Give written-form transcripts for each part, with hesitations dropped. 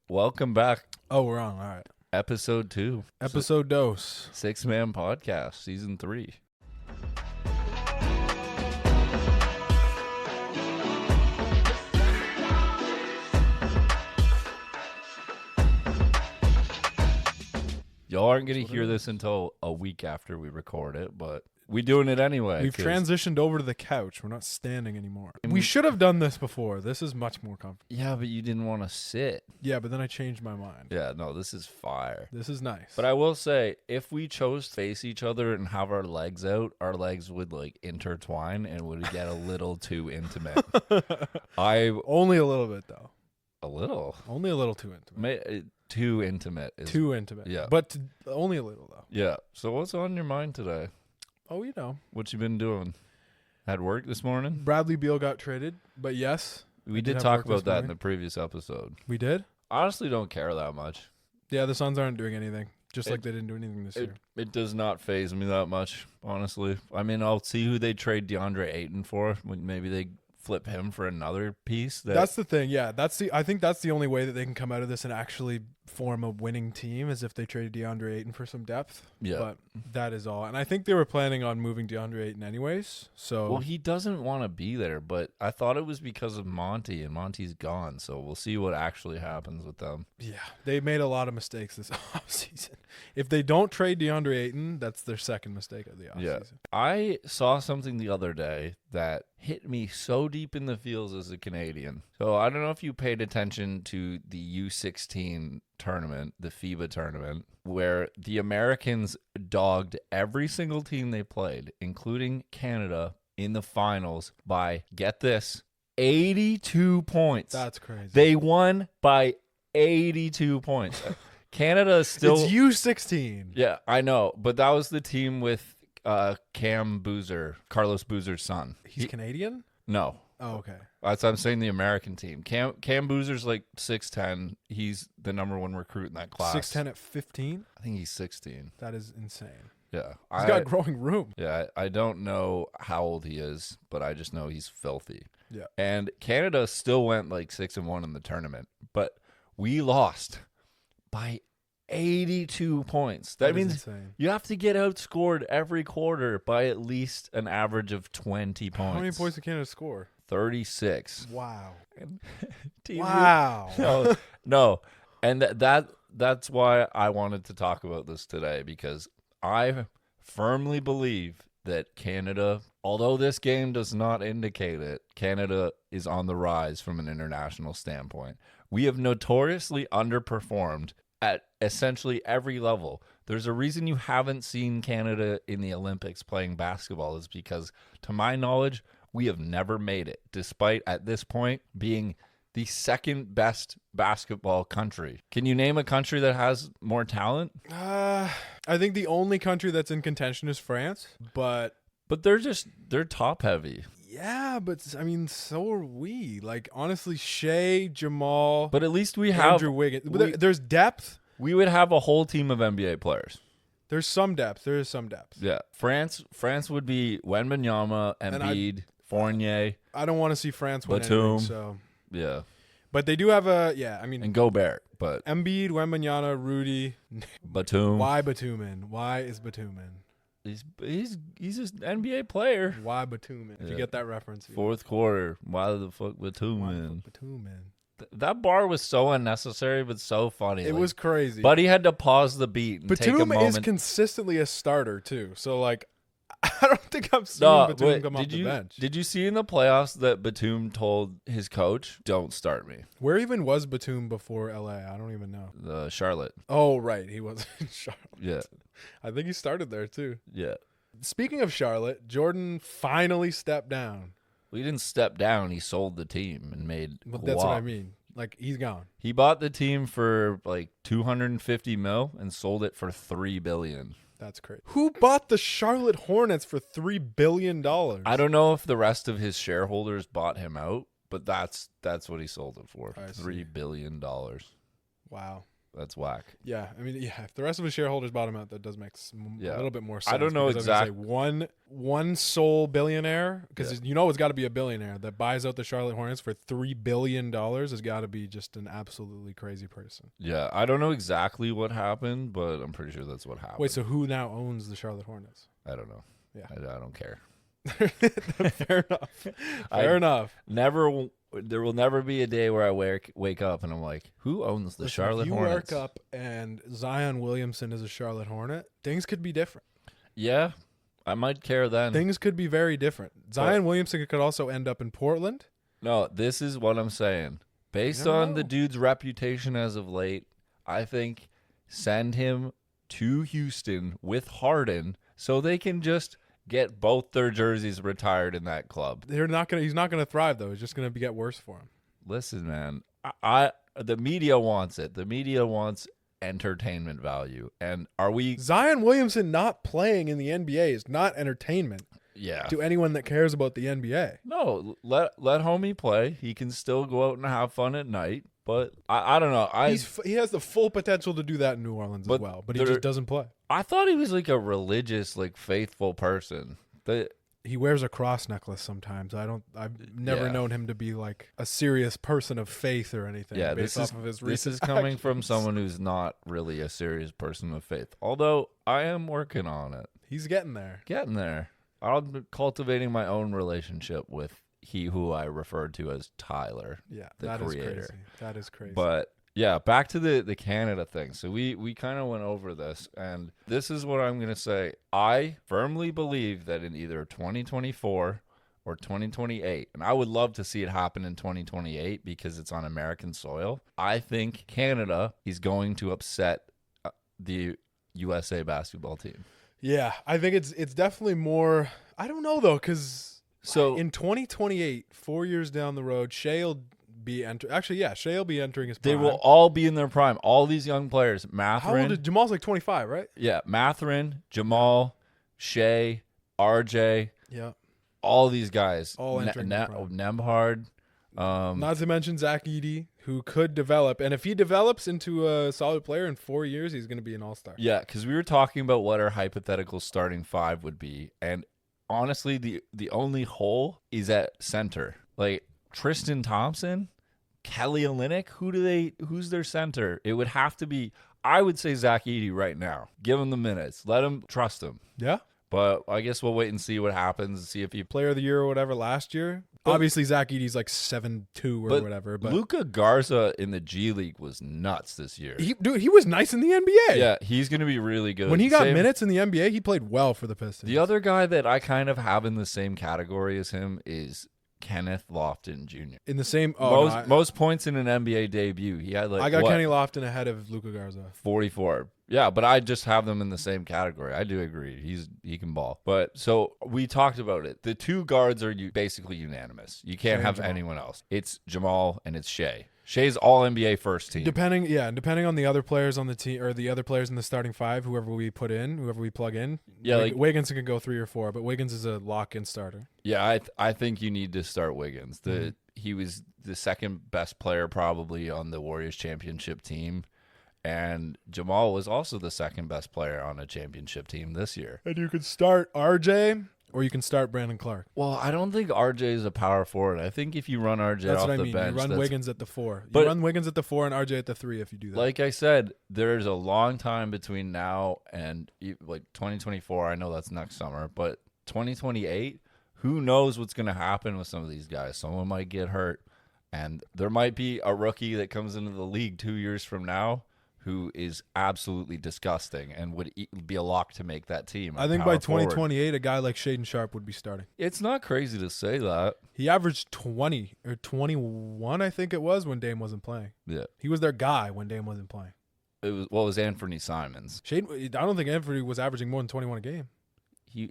Welcome back. Oh, we're on. All right. Episode 2. Episode dose. Six-Man Podcast, Season 3. Y'all aren't going to hear this until a week after we record it, but we doing it anyway. We've 'cause- transitioned over to the couch. We're not standing anymore. We should have done this before. This is much more comfortable. Yeah, but you didn't want to sit. Yeah, but then I changed my mind. Yeah, no, this is fire. This is nice. But I will say, if we chose to face each other and have our legs out, our legs would like intertwine and would get a little too intimate. Only a little bit, though. A little. Only a little too intimate. Too intimate. Too intimate. Yeah. But only a little, though. Yeah. So what's on your mind today? Oh, you know. What you been doing? Had work this morning? Bradley Beal got traded, but yes. We did have talk work about this that in morning. the previous episode. We did? Honestly, don't care that much. Yeah, the Suns aren't doing anything. Just like they didn't do anything this year. It does not faze me that much, honestly. I mean, I'll see who they trade DeAndre Ayton for. Maybe they flip him for another piece. That's the thing. Yeah, I think that's the only way that they can come out of this and actually form a winning team is if they trade DeAndre Ayton for some depth. Yeah. But that is all. And I think they were planning on moving DeAndre Ayton anyways. So Well, he doesn't want to be there, but I thought it was because of Monty, and Monty's gone. So we'll see what actually happens with them. yeah, they made a lot of mistakes this offseason. If they don't trade DeAndre Ayton, that's their second mistake of the offseason. Yeah. I saw something the other day that hit me so deep in the feels as a Canadian. So I don't know if you paid attention to the U16 tournament, the FIBA tournament, where the Americans dogged every single team they played, including Canada, in the finals by, get this, 82 points. That's crazy. They won by 82 points. Canada is still... It's U16. Yeah, I know, but that was the team with Cam Boozer, Carlos Boozer's son. He's Canadian? No, Oh, okay. that's I'm saying the American team. Cam Boozer's like 6'10". He's the number one recruit in that class. 6'10" at 15? I think he's 16. That is insane. Yeah, He's got growing room. Yeah, I don't know how old he is, but I just know he's filthy. Yeah. And Canada still went like 6-1 in the tournament, but we lost by 82 points. That is means insane. you have to get outscored every quarter by at least an average of 20 points. How many points did Canada score? 36. Wow. Team- Wow. No. And that's why I wanted to talk about this today, because I firmly believe that Canada, although this game does not indicate it, Canada is on the rise from an international standpoint. We have notoriously underperformed at essentially every level. There's a reason you haven't seen Canada in the Olympics playing basketball, is because, to my knowledge, we have never made it, despite at this point being the second best basketball country. Can you name a country that has more talent? I think the only country that's in contention is France, but But they're top heavy. yeah, but I mean, so are we. Like, honestly, Shea, Jamal, But at least we have Andrew Wiggins. There's depth. we would have a whole team of NBA players. There's some depth. There is some depth. Yeah. France would be Wembanyama, Embiid, Fournier, I don't want to see France win Batum. anything, so. yeah, But they do have I mean, and Gobert, but Embiid, Wembanyama, Rudy. Batum. Why Batuman? Why is Batuman? He's just an NBA player. Why Batuman? If you Yeah. get that reference. Fourth quarter. Why the fuck Why Batum? Batuman? That bar was so unnecessary, but so funny. It Like, was crazy. Buddy had to pause the beat and take a Batum moment. is consistently a starter too. So like, I don't think I've seen No, Batum wait, come off the bench. Did you see in the playoffs that Batum told his coach, "Don't start me"? Where even was Batum before LA? I don't even know. The Charlotte. Oh right, he was in Charlotte. Yeah, I think he started there too. yeah. Speaking of Charlotte, Jordan finally stepped down. Well, he didn't step down. He sold the team and made. Well, that's what I guap. mean. Like, he's gone. He bought the team for like 250 mil and sold it for $3 billion. That's crazy. Who bought the Charlotte Hornets for $3 billion? I don't know if the rest of his shareholders bought him out, but that's what he sold it for. I see. $3 billion. Wow. that's whack. Yeah, I mean, yeah. If the rest of the shareholders bottom out, that does make a little bit more sense. I don't know because I was exactly. gonna say one sole billionaire, because it's got to be a billionaire that buys out the Charlotte Hornets for $3 billion. Has got to be just an absolutely crazy person. Yeah, I don't know exactly what happened, but I'm pretty sure that's what happened. Wait, so who now owns the Charlotte Hornets? I don't know. Yeah. I don't care. Fair enough. Fair enough. There will never be a day where I wake up and I'm like, who owns the Listen, Charlotte if you Hornets? work up and Zion Williamson is a Charlotte Hornet, things could be different. Yeah, I might care then. Things could be very different. Zion Williamson could also end up in Portland. No, this is what I'm saying. Based never on know. the dude's reputation as of late, I think send him to Houston with Harden so they can just get both their jerseys retired in that club. He's not gonna thrive though. It's just gonna get worse for him. Listen, man, the media wants it. The media wants entertainment value. And are we? Zion Williamson not playing in the NBA is not entertainment Yeah. to anyone that cares about the NBA. No, let homie play. He can still go out and have fun at night. But I don't know. He has the full potential to do that in New Orleans as well, but he just doesn't play. I thought he was like a religious, like faithful person. He wears a cross necklace sometimes. I've never known him to be like a serious person of faith or anything. Yeah, based this off of his is coming from actions. someone who's not really a serious person of faith. Although I am working on it, He's getting there. getting there. I'm cultivating my own relationship with he who I referred to as Tyler. Yeah, The that is creator. crazy. That is crazy. But yeah, back to the Canada thing. So we kind of went over this, and this is what I'm going to say. I firmly believe that in either 2024 or 2028, and I would love to see it happen in 2028 because it's on American soil. I think Canada is going to upset the USA basketball team. yeah, I think it's definitely more. I don't know though, because So in 2028, 4 years down the road, Shea will be Shea will be entering his they prime. will all be in their prime. All these young players, Matherin. How old is Jamal's like 25, right? Yeah, Matherin, Jamal, Shea, RJ, Yeah. all these guys. All entering the prime. Nemhard. Not to mention Zach Edey, who could develop, and if he develops into a solid player in 4 years, he's going to be an all-star. Yeah, because we were talking about what our hypothetical starting five would be, and honestly, the only hole is at center. Like Tristan Thompson, Kelly Olynyk, who's their center? It would have to be. I would say Zach Edey right now. Give him the minutes. Let him trust him. Yeah. But I guess we'll wait and see what happens. See if he. Player of the year or whatever last year. Obviously, Zach Edey's like 7'2" or whatever. But Luka Garza in the G League was nuts this year. he was nice in the NBA. Yeah, he's going to be really good. When he got minutes in the NBA, he played well for the Pistons. The other guy that I kind of have in the same category as him is Kenneth Lofton Jr. in the same Most points in an NBA debut. He had I got Kenny Lofton ahead of Luka Garza. 44. Yeah, but I just have them in the same category. I do agree. He can ball. But so we talked about it. The two guards are basically unanimous. You can't have anyone else. It's Jamal and it's Shea. Shea's all NBA first team. Depending on the other players on the team or the other players in the starting five, whoever we plug in. Yeah, like Wiggins can go 3 or 4, but Wiggins is a lock-in starter. Yeah, I think you need to start Wiggins. He was the second best player probably on the Warriors championship team. And Jamal was also the second best player on a championship team this year. And you could start RJ or you can start Brandon Clark. Well, I don't think RJ is a power forward. I think if you run RJ That's off what I the mean. bench, You run Wiggins at the 4. But- You run Wiggins at the 4 and RJ at the 3 if you do that. like I said, there's a long time between now and like 2024. I know that's next summer, but 2028, who knows what's going to happen with some of these guys? Someone might get hurt, and there might be a rookie that comes into the league 2 years from now who is absolutely disgusting and would be a lock to make that team. I think by 2028, a guy like Shaden Sharp would be starting. It's not crazy to say that. He averaged 20 or 21, I think it was, when Dame wasn't playing. Yeah. He was their guy when Dame wasn't playing. It was Anthony Simons. I don't think Anthony was averaging more than 21 a game.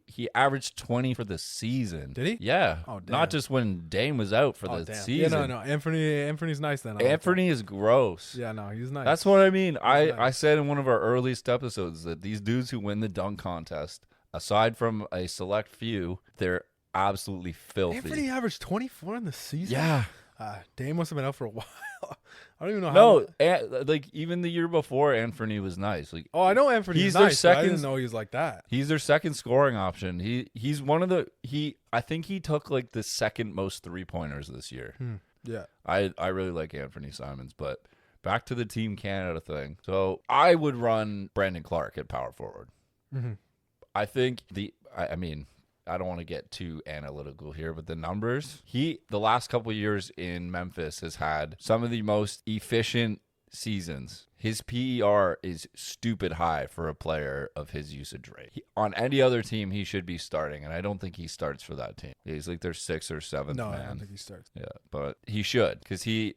He averaged 20 for the season. Did he? Yeah. Oh, damn. Not just when Dame was out for the season. Yeah, no. Anthony's nice then. Anthony is gross. Yeah, no, he's nice. That's what I mean. I nice. said in one of our earliest episodes that these dudes who win the dunk contest, aside from a select few, they're absolutely filthy. Anthony averaged 24 in the season? Yeah. Dame must have been out for a while. I don't even know how. No, like even the year before, Anthony was nice. Like, Oh, I know Anthony's He's their nice, but I second- didn't know he was like that. he's their second scoring option. He's one of the I think he took like the second most 3-pointers this year. Yeah. I really like Anthony Simons, but back to the Team Canada thing. So I would run Brandon Clark at power forward. Mhm. I think I mean, I don't want to get too analytical here, but the numbers, the last couple of years in Memphis has had some of the most efficient seasons. His PER is stupid high for a player of his usage rate. On any other team, he should be starting, and I don't think he starts for that team. He's like their 6th or 7th No, man. I don't think he starts. Yeah, but he should, because he's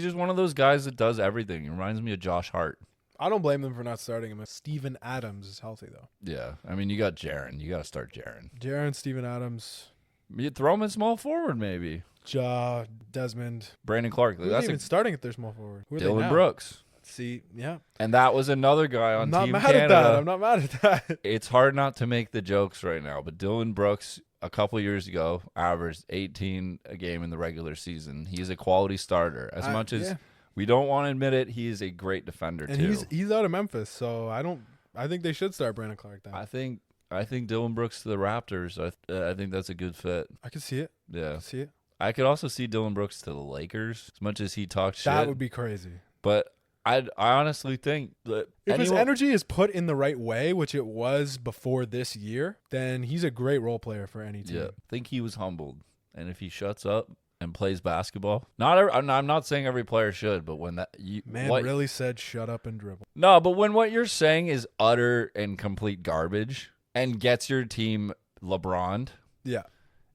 just one of those guys that does everything. He reminds me of Josh Hart. I don't blame them for not starting him. Steven Adams is healthy though. Yeah, I mean, you got Jaren. You got to start Jaren. Jaren, Steven Adams, You throw him in small forward, maybe. Ja, Desmond. Brandon Clark. Who's That's even starting at their small forward? Who are they Dylan now? Brooks. See, yeah. And that was another guy on I'm not Team mad Canada. at that. I'm not mad at that. It's hard not to make the jokes right now, but Dylan Brooks a couple years ago averaged 18 a game in the regular season. He's a quality starter. As much as yeah. we don't want to admit it, he is a great defender And too. he's out of Memphis, so I think they should start Brandon Clark then. I think Dylan Brooks to the Raptors. I think that's a good fit. I can see it. I Yeah. can see it. I could also see Dylan Brooks to the Lakers. As much as he talks shit, That would be crazy. but I honestly think that If his energy is put in the right way, which it was before this year, then he's a great role player for any team. Yeah, I think he was humbled, and if he shuts up and plays basketball, I'm not saying every player should, but when Really said shut up and dribble. no, but when what you're saying is utter and complete garbage and gets your team LeBron'd, Yeah.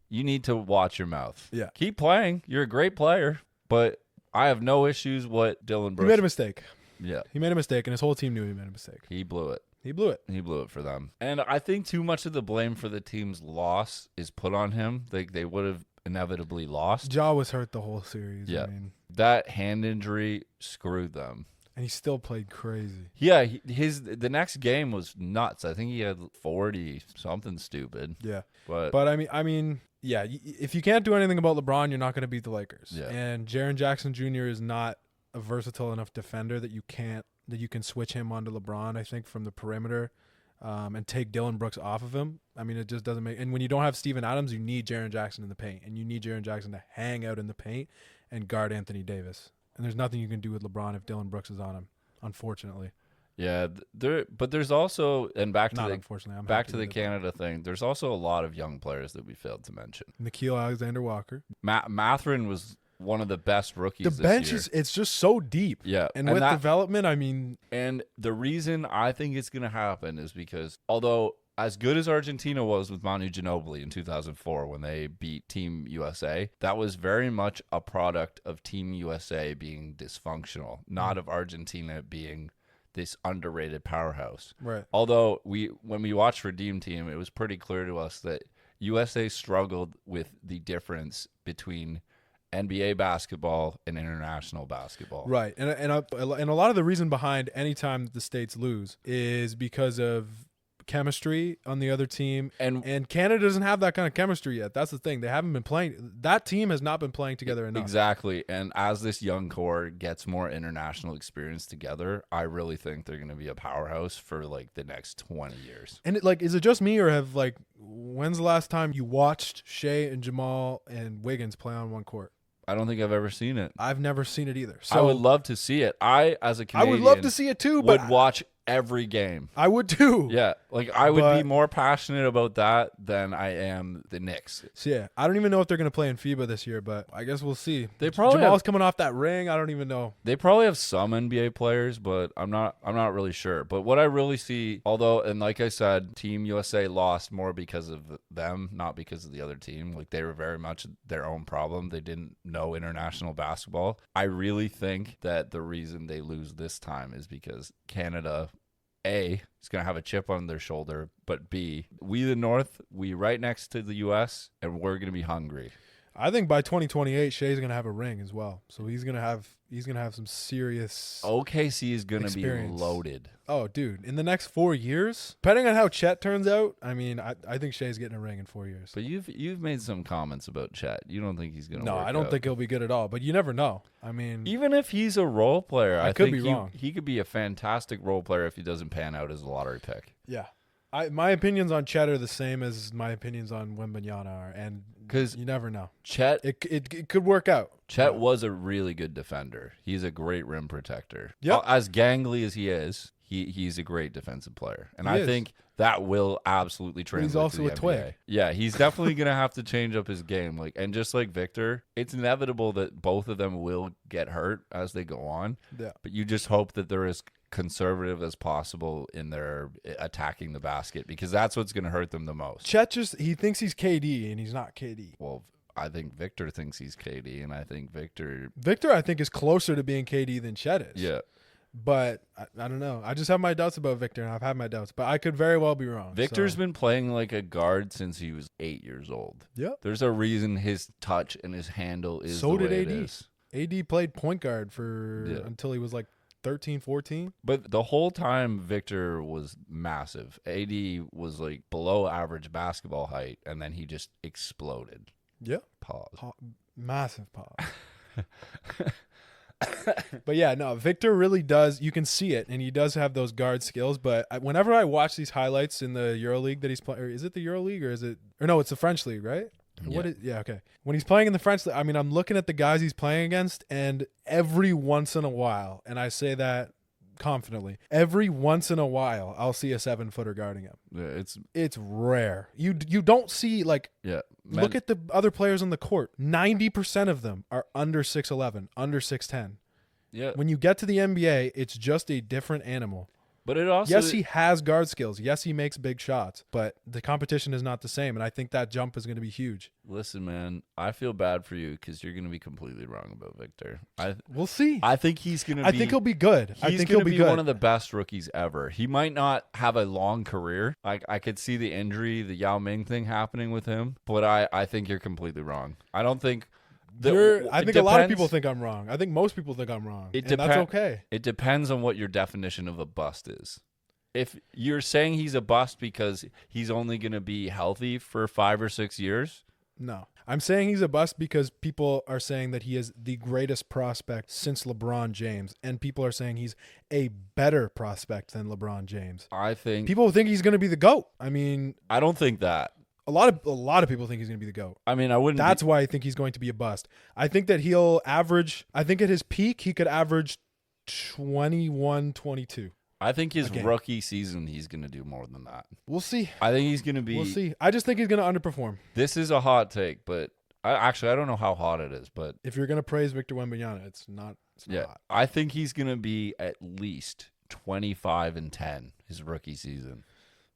you need to watch your mouth. Yeah. Keep playing. You're a great player, but I have no issues what Dylan He Brooks. made a mistake. Yeah, He made a mistake, and his whole team knew he made a mistake. he blew it. He blew it. He blew it for them. And I think too much of the blame for the team's loss is put on him. They would have inevitably lost. Ja was hurt the whole series. Yeah. I mean, That hand injury screwed them. and he still played crazy. Yeah, the next game was nuts. I think he had 40 something stupid. Yeah. But But I mean, yeah. If you can't do anything about LeBron, you're not going to beat the Lakers. Yeah. And Jaren Jackson Jr. is not a versatile enough defender that you can switch him onto LeBron. I think from the perimeter, and take Dylan Brooks off of him. I mean, it just doesn't make. And when you don't have Steven Adams, you need Jaren Jackson in the paint, and you need Jaren Jackson to hang out in the paint and guard Anthony Davis. And there's nothing you can do with LeBron if Dylan Brooks is on him. Unfortunately, yeah, there's also, and back to unfortunately. I'm back happy to the with it. Canada thing. There's also a lot of young players that we failed to mention. Nikhil Alexander-Walker. Mathurin was one of the best rookies. The this bench year. it's just so deep. Yeah, And with development, I mean, And the reason I think it's going to happen is because although as good as Argentina was with Manu Ginobili in 2004 when they beat Team USA, that was very much a product of Team USA being dysfunctional, not of Argentina being this underrated powerhouse. right. Although when we watched Redeem Team, it was pretty clear to us that USA struggled with the difference between NBA basketball and international basketball. Right. And a lot of the reason behind any time that the States lose is because of chemistry on the other team. And Canada doesn't have that kind of chemistry yet. That's the thing. They haven't been playing. That team has not been playing together enough. Exactly. And as this young core gets more international experience together, I really think they're going to be a powerhouse for like the next 20 years. And is it just me, or when's the last time you watched Shea and Jamal and Wiggins play on one court? I don't think I've ever seen it. I've never seen it either. So I would love to see it. I, as a I Canadian, would love to see it too, but would watch every game. I would too. Yeah, like I would be But- more passionate about that than I am the Knicks. So yeah, I don't even know if they're going to play in FIBA this year, but I guess we'll see. They probably Jamal's coming off that ring. I don't even know. They probably have some NBA players, but I'm not really sure. But what I really see, although, and like I said, Team USA lost more because of them, not because of the other team. Like they were very much their own problem. They didn't know international basketball. I really think that the reason they lose this time is because Canada, A, is going to have a chip on their shoulder, but B, we the North, we right next to the U.S., and we're going to be hungry. I think by 2028, Shea's gonna have a ring as well. So he's gonna have some serious. OKC is going to be experience. loaded. Oh, dude! In the next 4 years, depending on how Chet turns out, I mean, I think Shea's getting a ring in 4 years. But you've made some comments about Chet. You don't think he's going to No, work I don't out. think he'll be good at all. But you never know. I mean, Even if he's a role player, I could think be wrong. he could be a fantastic role player if he doesn't pan out as a lottery pick. yeah. My opinions on Chet are the same as my opinions on Wembanyama are, and 'Cause you never know. Chet It could work out. Chet was a really good defender. He's a great rim protector. Yep. As gangly as he is, he's a great defensive player. And He I is. think that will absolutely translate also to the a twig. NBA. Yeah, he's definitely going to have to change up his game. And just like Victor, it's inevitable that both of them will get hurt as they go on. Yeah. But you just hope that they're as conservative as possible in their attacking the basket, because that's what's going to hurt them the most. Chet he thinks he's KD and he's not KD. Well, I think Victor thinks he's KD, and I think Victor, I think, is closer to being KD than Chet is. yeah. But I don't know. I just have my doubts about Victor, and I've had my doubts. But I could very well be wrong. Victor's so. been playing like a guard since he was 8 years old. Yep. There's a reason his touch and his handle is So the way did it AD. is. AD played point guard Yeah. until he was like 13, 14. But the whole time Victor was massive. AD was like below average basketball height, and then he just exploded. Yep. Pause. Massive pop. But yeah, no, Victor really does. You can see it, and he does have those guard skills. But whenever I watch these highlights in the EuroLeague that he's playing, or is it the EuroLeague or is it? Or no, it's the French league, right? Yeah. Okay. When he's playing in the French league, I mean, I'm looking at the guys he's playing against, and every once in a while, and I say that confidently, every once in a while, I'll see a 7-footer guarding him. Yeah, It's rare. You don't see like. yeah. Look at the other players on the court. 90% of them are under 6'11", under 6'10". yeah. When you get to the NBA, it's just a different animal. But it also Yes, he has guard skills. Yes, he makes big shots, but the competition is not the same, and I think that jump is going to be huge. Listen, man, I feel bad for you because you're going to be completely wrong about Victor. We'll see. I think he's going to be. I think he'll be good. I He's think going he'll to be be good. one of the best rookies ever. He might not have a long career. I could see the injury, the Yao Ming thing happening with him, but I think you're completely wrong. I don't think. I think a lot of people think I'm wrong. I think most people think I'm wrong. And that's okay. It depends on what your definition of a bust is. If you're saying he's a bust because he's only going to be healthy for 5 or 6 years, No. I'm saying he's a bust because people are saying that he is the greatest prospect since LeBron James, and people are saying he's a better prospect than LeBron James. I think People think he's going to be the GOAT. I mean, I don't think that. a lot of people think he's going to be the GOAT. I mean, I wouldn't. That's why I think he's going to be a bust. I think that he'll average, I think at his peak, he could average 21, 22. I think his Again. rookie season, he's going to do more than that. We'll see. I think he's going to be. We'll see. I just think he's going to underperform. This is a hot take, but I don't know how hot it is, but If you're going to praise Victor Wembanyama, it's not yeah, hot. I think he's going to be at least 25-10 his rookie season.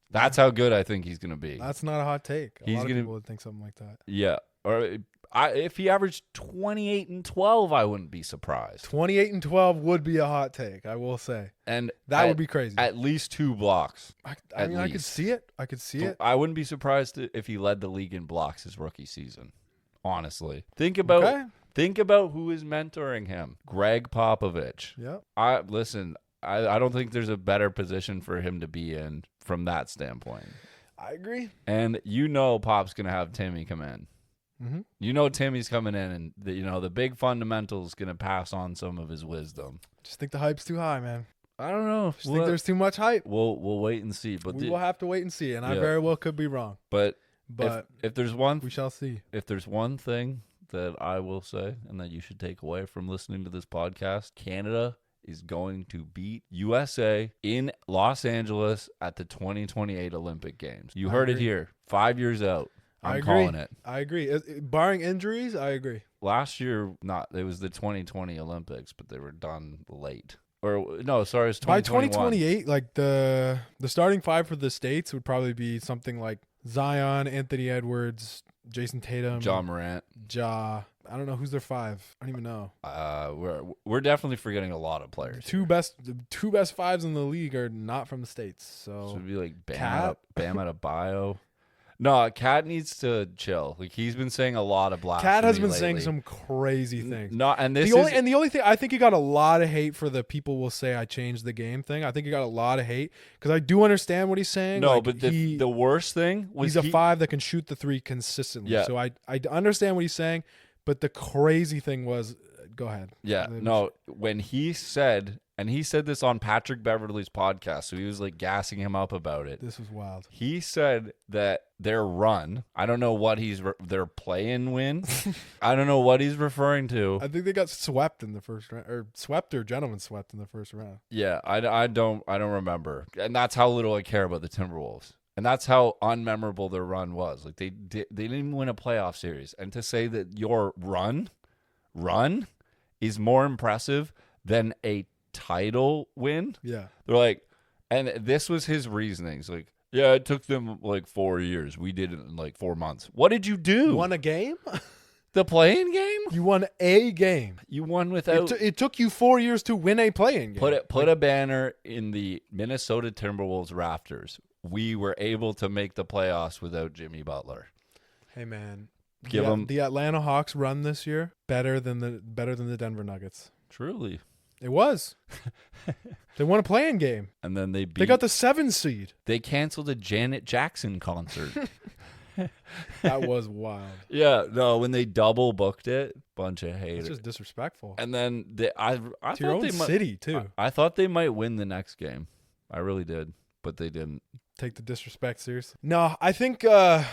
That's how good I think he's going to be. That's not a hot take. A He's lot of gonna- people would think something like that. Yeah. Or if he averaged 28-12, I wouldn't be surprised. 28-12 would be a hot take, I will say. And That would be crazy. at least 2 blocks. I at mean, I could least. see it. I could see it. I wouldn't be surprised if he led the league in blocks his rookie season. Honestly, think about who is mentoring him. Greg Popovich. Yeah. I don't think there's a better position for him to be in from that standpoint. I agree. And Pop's gonna have Timmy come in. Mm-hmm. Timmy's coming in, and the big fundamentals gonna pass on some of his wisdom. Just think the hype's too high, man. I don't know. Just think there's too much hype. We'll wait and see. But We will have to wait and see, and I Yeah. very well could be wrong. but But if there's one we shall see. if there's one thing that I will say and that you should take away from listening to this podcast, Canada is going to beat USA in Los Angeles at the 2028 Olympic Games. You heard it agree. here. 5 years out. I I'm agree. calling it. I agree. Barring injuries, I agree. Last year, it was the 2020 Olympics, but they were done late. Or no, sorry, it's By 2021. 2028, like the starting five for the States would probably be something like Zion, Anthony Edwards, Jason Tatum, John Morant. Ja. I don't know who's their five. I don't even know. We're definitely forgetting a lot of players. The two best fives in the league are not from the States. So So it'd be like Cat? Bam Adebayo. No, Cat needs to chill. Like he's been saying a lot of blasphemy. Cat has been lately. saying some crazy things. No, and this The is only thing I think he got a lot of hate for the people will say I changed the game thing. I think he got a lot of hate because I do understand what he's saying. no, Like, but the worst thing was he's a 5 that can shoot the 3 consistently. Yeah. So I understand what he's saying, but the crazy thing was, go ahead. Yeah, no, when he said, and he said this on Patrick Beverley's podcast, so he was like gassing him up about it. This was wild. He said that their run, I don't know what their play-in win, I don't know what he's referring to. I think they got swept in the first round, or gentlemen swept in the first round. Yeah, I don't remember, and that's how little I care about the Timberwolves. And that's how unmemorable their run was. Like they didn't even win a playoff series, and to say that your run is more impressive than a title win. Yeah. They're like, and this was his reasoning. He's like, yeah, it took them like 4 years. We did it in like 4 months. What did you do? You won a game? The play-in game? You won a game. You won without. It took you 4 years to win a play-in game. Put a banner in the Minnesota Timberwolves rafters. We were able to make the playoffs without Jimmy Butler. Hey man, Give them the Atlanta Hawks run this year better than the Denver Nuggets. truly. It was. They won a play-in game. And then they They got the 7 seed. They canceled a Janet Jackson concert. That was wild. Yeah, no, when they double booked it, bunch of It's haters. just disrespectful. And then I To your thought own they might, city too. I thought they might win the next game. I really did, but they didn't. Take the disrespect seriously. No, I think the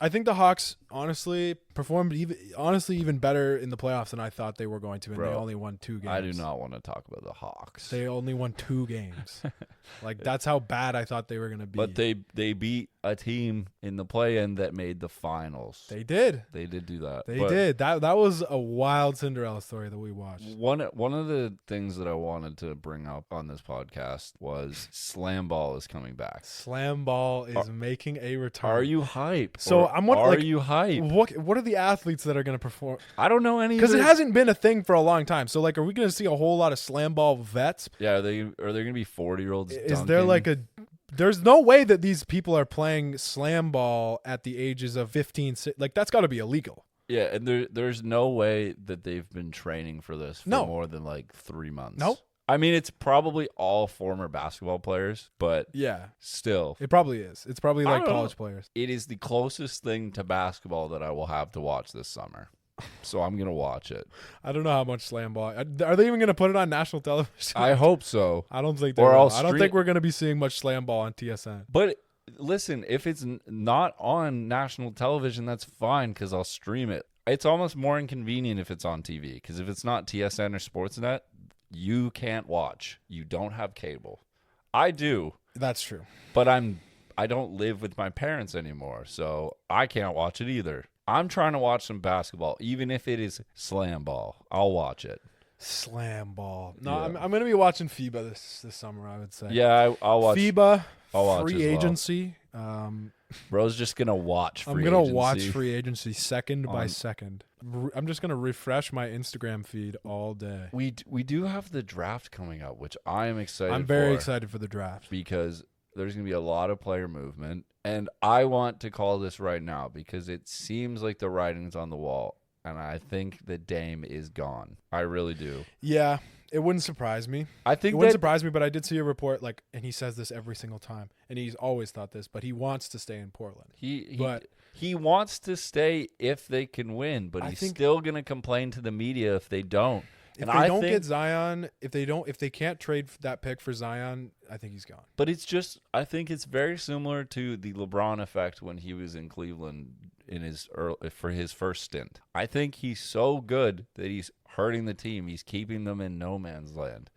Hawks honestly performed even better in the playoffs than I thought they were going to, and Bro, they only won 2 games. I do not want to talk about the Hawks. They only won 2 games. Like that's how bad I thought they were going to be. But they beat a team in the play-in that made the finals. They did. They did do that. They But did. That was a wild Cinderella story that we watched. One of the things that I wanted to bring up on this podcast was Slam Ball is coming back. Slam ball is making a return. Are you hype? So Or I'm wondering, are like, you hype? What are the athletes that are going to perform? I don't know any Because of it the- hasn't been a thing for a long time. So like, are we going to see a whole lot of slam ball vets? Yeah, are there going to be 40-year-olds? Is there like there's no way that these people are playing slam ball at the ages of 15. Like that's got to be illegal. Yeah, and there's no way that they've been training for this for No. more than like 3 months. No. I mean, it's probably all former basketball players, but Yeah, still, it probably is. It's probably I like don't know. college players. it is the closest thing to basketball that I will have to watch this summer. So I'm going to watch it. I don't know how much slam ball. Are they even going to put it on national television? I hope so. I don't think they Or will. I'll I don't stream- think we're going to be seeing much slam ball on TSN. But listen, if it's not on national television, that's fine because I'll stream it. It's almost more inconvenient if it's on TV because if it's not TSN or Sportsnet, you can't watch. You don't have cable. I do, That's true. but I don't live with my parents anymore, so I can't watch it either. I'm trying to watch some basketball, even if it is slam ball. I'll watch it. Slam ball. No, Yeah. I'm going to be watching FIBA this summer, I would say. Yeah, I'll watch. FIBA, I'll watch free as well. agency. Bro's just gonna watch. I'm Free going to agency. watch free agency second by On- second. I'm just going to refresh my Instagram feed all day. We do have the draft coming up, which I am excited. I'm very for excited for the draft. because there's gonna be a lot of player movement, and I want to call this right now because it seems like the writing's on the wall, and I think the Dame is gone. I really do. Yeah, it wouldn't surprise me. I It think wouldn't that surprise me, but I did see a report, like, and he says this every single time, and he's always thought this, but he wants to stay in Portland. But- he wants to stay if they can win, but I he's think- still gonna complain to the media if they don't. If And they I don't think- get Zion, if they can't trade that pick for Zion, I think he's gone. But it's just, I think it's very similar to the LeBron effect when he was in Cleveland for his first stint. I think he's so good that he's hurting the team. He's keeping them in no man's land.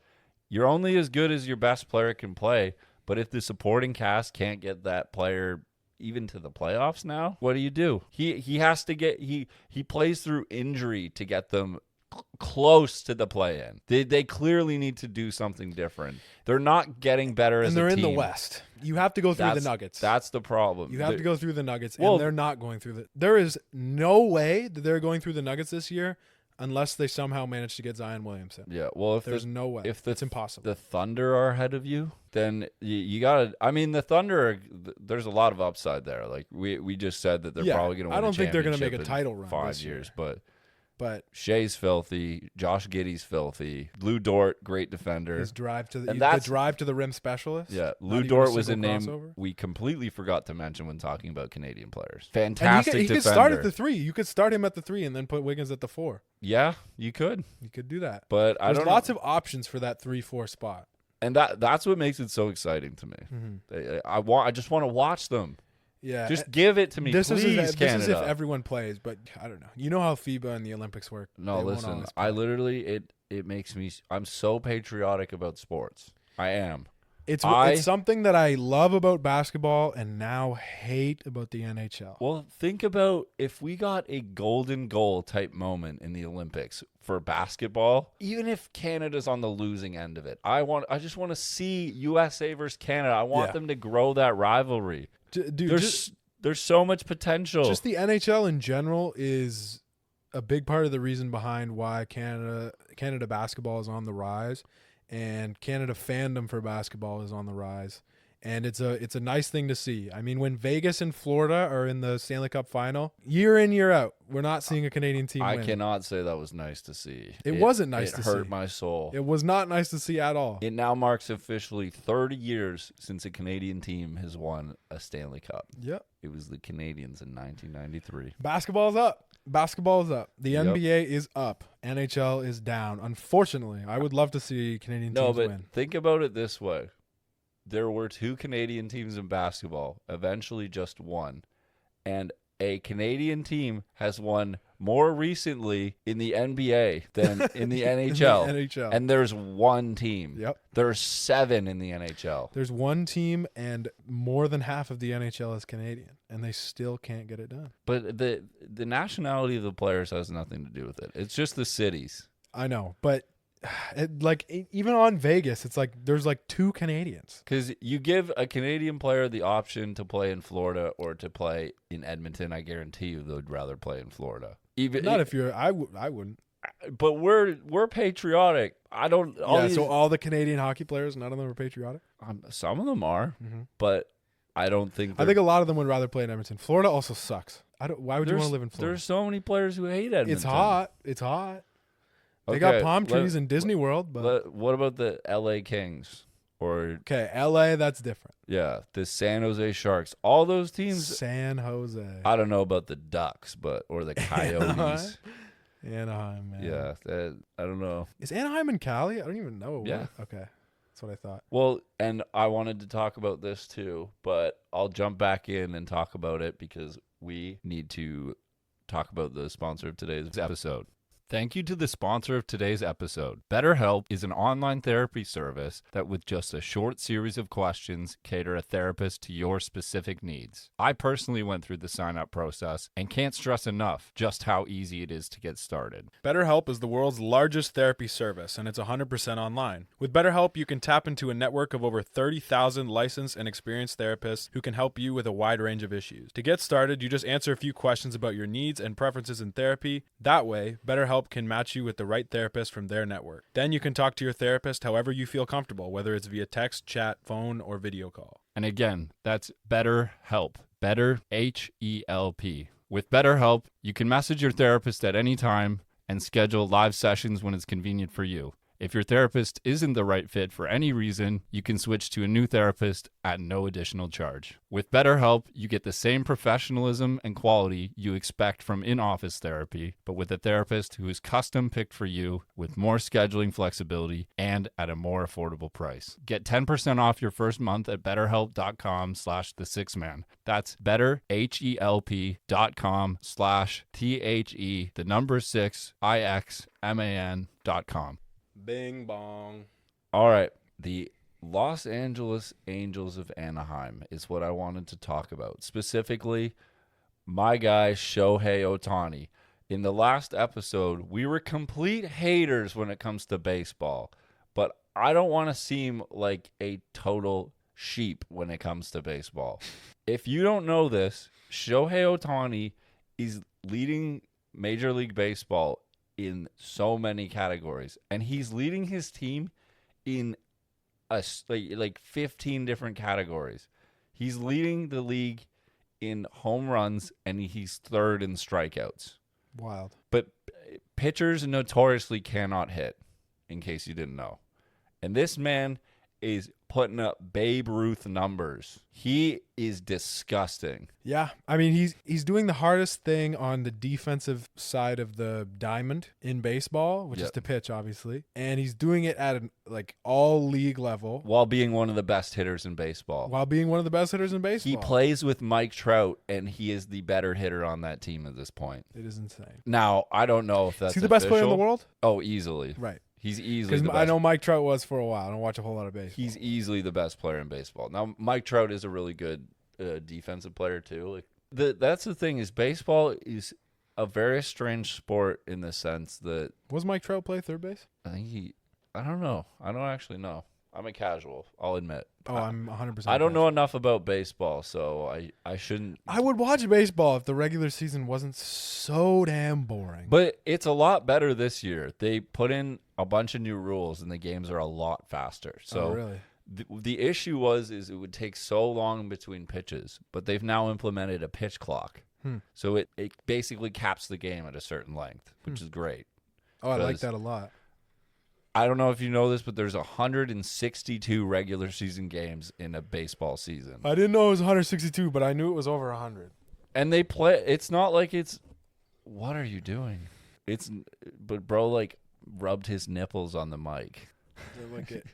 You're only as good as your best player can play, but if the supporting cast can't get that player even to the playoffs now, what do? He has to get he plays through injury to get them close to the play-in. They clearly need to do something different. They're not getting better as And they're a in team. the West. You have to go through the Nuggets. That's the problem. You have to go through the Nuggets, Well- and they're not going through the. There is no way that they're going through the Nuggets this year unless they somehow manage to get Zion Williamson. Yeah. Well, if There's no way. It's impossible. the Thunder are ahead of you, then you got to. I mean, the Thunder. There's a lot of upside there. Like we just said that they're probably going to. I don't think they're going to make a title run 5 this years, year. But Shea's filthy. Josh Giddey's filthy. Lou Dort, great defender. His drive to the rim specialist. Yeah, Lou Dort was a name we completely forgot to mention when talking about Canadian players. Fantastic he defender. could start at the 3. You could start him at the 3 and then put Wiggins at the 4. Yeah, you could. You could do that. But there's lots of options for that 3-4 spot. And that's what makes it so exciting to me. Mm-hmm. I just want to watch them. Yeah, just give it to me, please, Canada. This is if everyone plays, but I don't know. You know how FIBA and the Olympics work. No, listen, I literally it makes me. I'm so patriotic about sports. I am. It's something that I love about basketball and now hate about the NHL. Well, think about if we got a golden goal type moment in the Olympics for basketball, even if Canada's on the losing end of it. I just want to see USA versus Canada. I want them to grow that rivalry. Dude, there's so much potential. Just the NHL in general is a big part of the reason behind why Canada basketball is on the rise, and Canada fandom for basketball is on the rise. And it's a nice thing to see. I mean, when Vegas and Florida are in the Stanley Cup final, year in, year out, we're not seeing a Canadian team win. I cannot say that was nice to see. It wasn't nice to see. It hurt my soul. It was not nice to see at all. It now marks officially 30 years since a Canadian team has won a Stanley Cup. Yep. It was the Canadians in 1993. Basketball's up. The NBA is up. NHL is down. Unfortunately, I would love to see Canadian teams win. No, but think about it this way. There were 2 Canadian teams in basketball, eventually just one. And a Canadian team has won more recently in the NBA than in the NHL. In the NHL. And there's one team. Yep. There's 7 in the NHL. There's one team, and more than half of the NHL is Canadian, and they still can't get it done. But the nationality of the players has nothing to do with it. It's just the cities. I know, but even on Vegas, it's like there's like 2 Canadians. Because you give a Canadian player the option to play in Florida or to play in Edmonton, I guarantee you they'd rather play in Florida. I wouldn't. But we're patriotic. So all the Canadian hockey players, none of them are patriotic. Some of them are, but I don't think. I think a lot of them would rather play in Edmonton. Florida also sucks. Why would you want to live in Florida? There's so many players who hate Edmonton. It's hot. They got palm trees in Disney World, but what about the LA Kings? Okay, LA, that's different. Yeah, the San Jose Sharks. All those teams. San Jose. I don't know about the Ducks, or the Coyotes. Anaheim, man. Yeah, I don't know. Is Anaheim in Cali? I don't even know. Yeah. Okay, that's what I thought. Well, and I wanted to talk about this too, but I'll jump back in and talk about it because we need to talk about the sponsor of today's episode. Thank you to the sponsor of today's episode. BetterHelp is an online therapy service that with just a short series of questions cater a therapist to your specific needs. I personally went through the sign-up process and can't stress enough just how easy it is to get started. BetterHelp is the world's largest therapy service, and it's 100% online. With BetterHelp, you can tap into a network of over 30,000 licensed and experienced therapists who can help you with a wide range of issues. To get started, you just answer a few questions about your needs and preferences in therapy. That way, BetterHelp can match you with the right therapist from their network. Then you can talk to your therapist however you feel comfortable, whether it's via text, chat, phone, or video call. And again, that's BetterHelp. Better H-E-L-P. With BetterHelp, you can message your therapist at any time and schedule live sessions when it's convenient for you. If your therapist isn't the right fit for any reason, you can switch to a new therapist at no additional charge. With BetterHelp, you get the same professionalism and quality you expect from in-office therapy, but with a therapist who is custom picked for you with more scheduling flexibility and at a more affordable price. Get 10% off your first month at betterhelp.com/thesixman. That's betterhelp.com/THE6IXMAN.com. Bing bong. All right. The Los Angeles Angels of Anaheim is what I wanted to talk about. Specifically, my guy Shohei Ohtani. In the last episode, we were complete haters when it comes to baseball, but I don't want to seem like a total sheep when it comes to baseball. If you don't know this, Shohei Ohtani is leading Major League Baseball in so many categories, and he's leading his team in like 15 different categories. He's leading the league in home runs, and he's third in strikeouts. Wild. But pitchers notoriously cannot hit, in case you didn't know. And this man is putting up Babe Ruth numbers. He is disgusting. Yeah, I mean he's doing the hardest thing on the defensive side of the diamond in baseball, which is Yep. to pitch, obviously, and he's doing it at an like all league level While being one of the best hitters in baseball. while being one of the best hitters in baseball. He plays with Mike Trout, and he is the better hitter on that team at this point. It is insane. Now, I don't know if that's Is he the best player in the official. world? Oh, easily. Right. He's easily Because the best. I know Mike Trout was for a while. I don't watch a whole lot of baseball. He's easily the best player in baseball. Now, Mike Trout is a really good defensive player too. Like that's the thing is baseball is a very strange sport in the sense that Was Mike Trout play third base? I think I don't know. I don't actually know. I'm a casual. I'll admit. Oh, I'm 100%. I don't know enough about baseball, so I shouldn't. I would watch baseball if the regular season wasn't so damn boring. But it's a lot better this year. They put in a bunch of new rules, and the games are a lot faster. So oh, really? the issue is it would take so long between pitches, but they've now implemented a pitch clock. So it basically caps the game at a certain length, which is great. Oh, I like because- that a lot. I don't know if you know this, but there's 162 regular season games in a baseball season. I didn't know it was 162, but I knew it was over 100. And they play, it's not like it's, what are you doing? But bro, like, rubbed his nipples on the mic. Like it.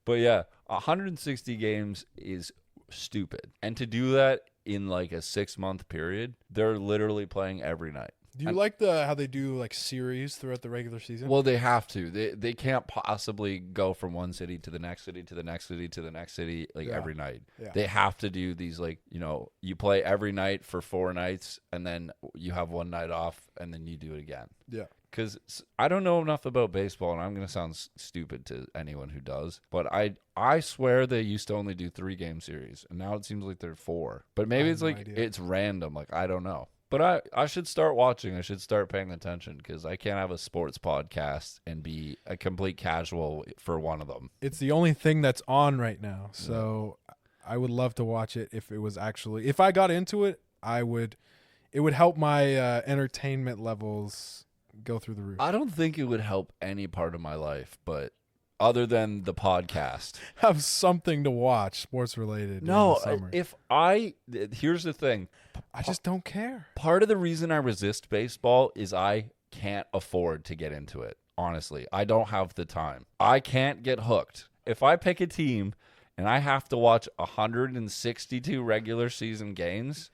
But yeah, 160 games is stupid. And to do that in like a 6-month period, they're literally playing every night. Do you like how they do like series throughout the regular season? Well, they have to. They can't possibly go from one city to the next city to the next city to the next city like every night. Yeah. They have to do these like, you play every night for 4 nights and then you have one night off and then you do it again. Yeah. Because I don't know enough about baseball, and I'm going to sound stupid to anyone who does, but I swear they used to only do 3-game series, and now it seems like they're 4. But maybe I it's have no like idea. it's random. Like, I don't know. But I should start watching. I should start paying attention because I can't have a sports podcast and be a complete casual for one of them. It's the only thing that's on right now. So I would love to watch it if it was actually, if I got into it, it would help my entertainment levels go through the roof. I don't think it would help any part of my life, but other than the podcast. Have something to watch sports related. No, in the summer. here's the thing. I just don't care. Part of the reason I resist baseball is I can't afford to get into it. Honestly, I don't have the time. I can't get hooked. If I pick a team and I have to watch 162 regular season games,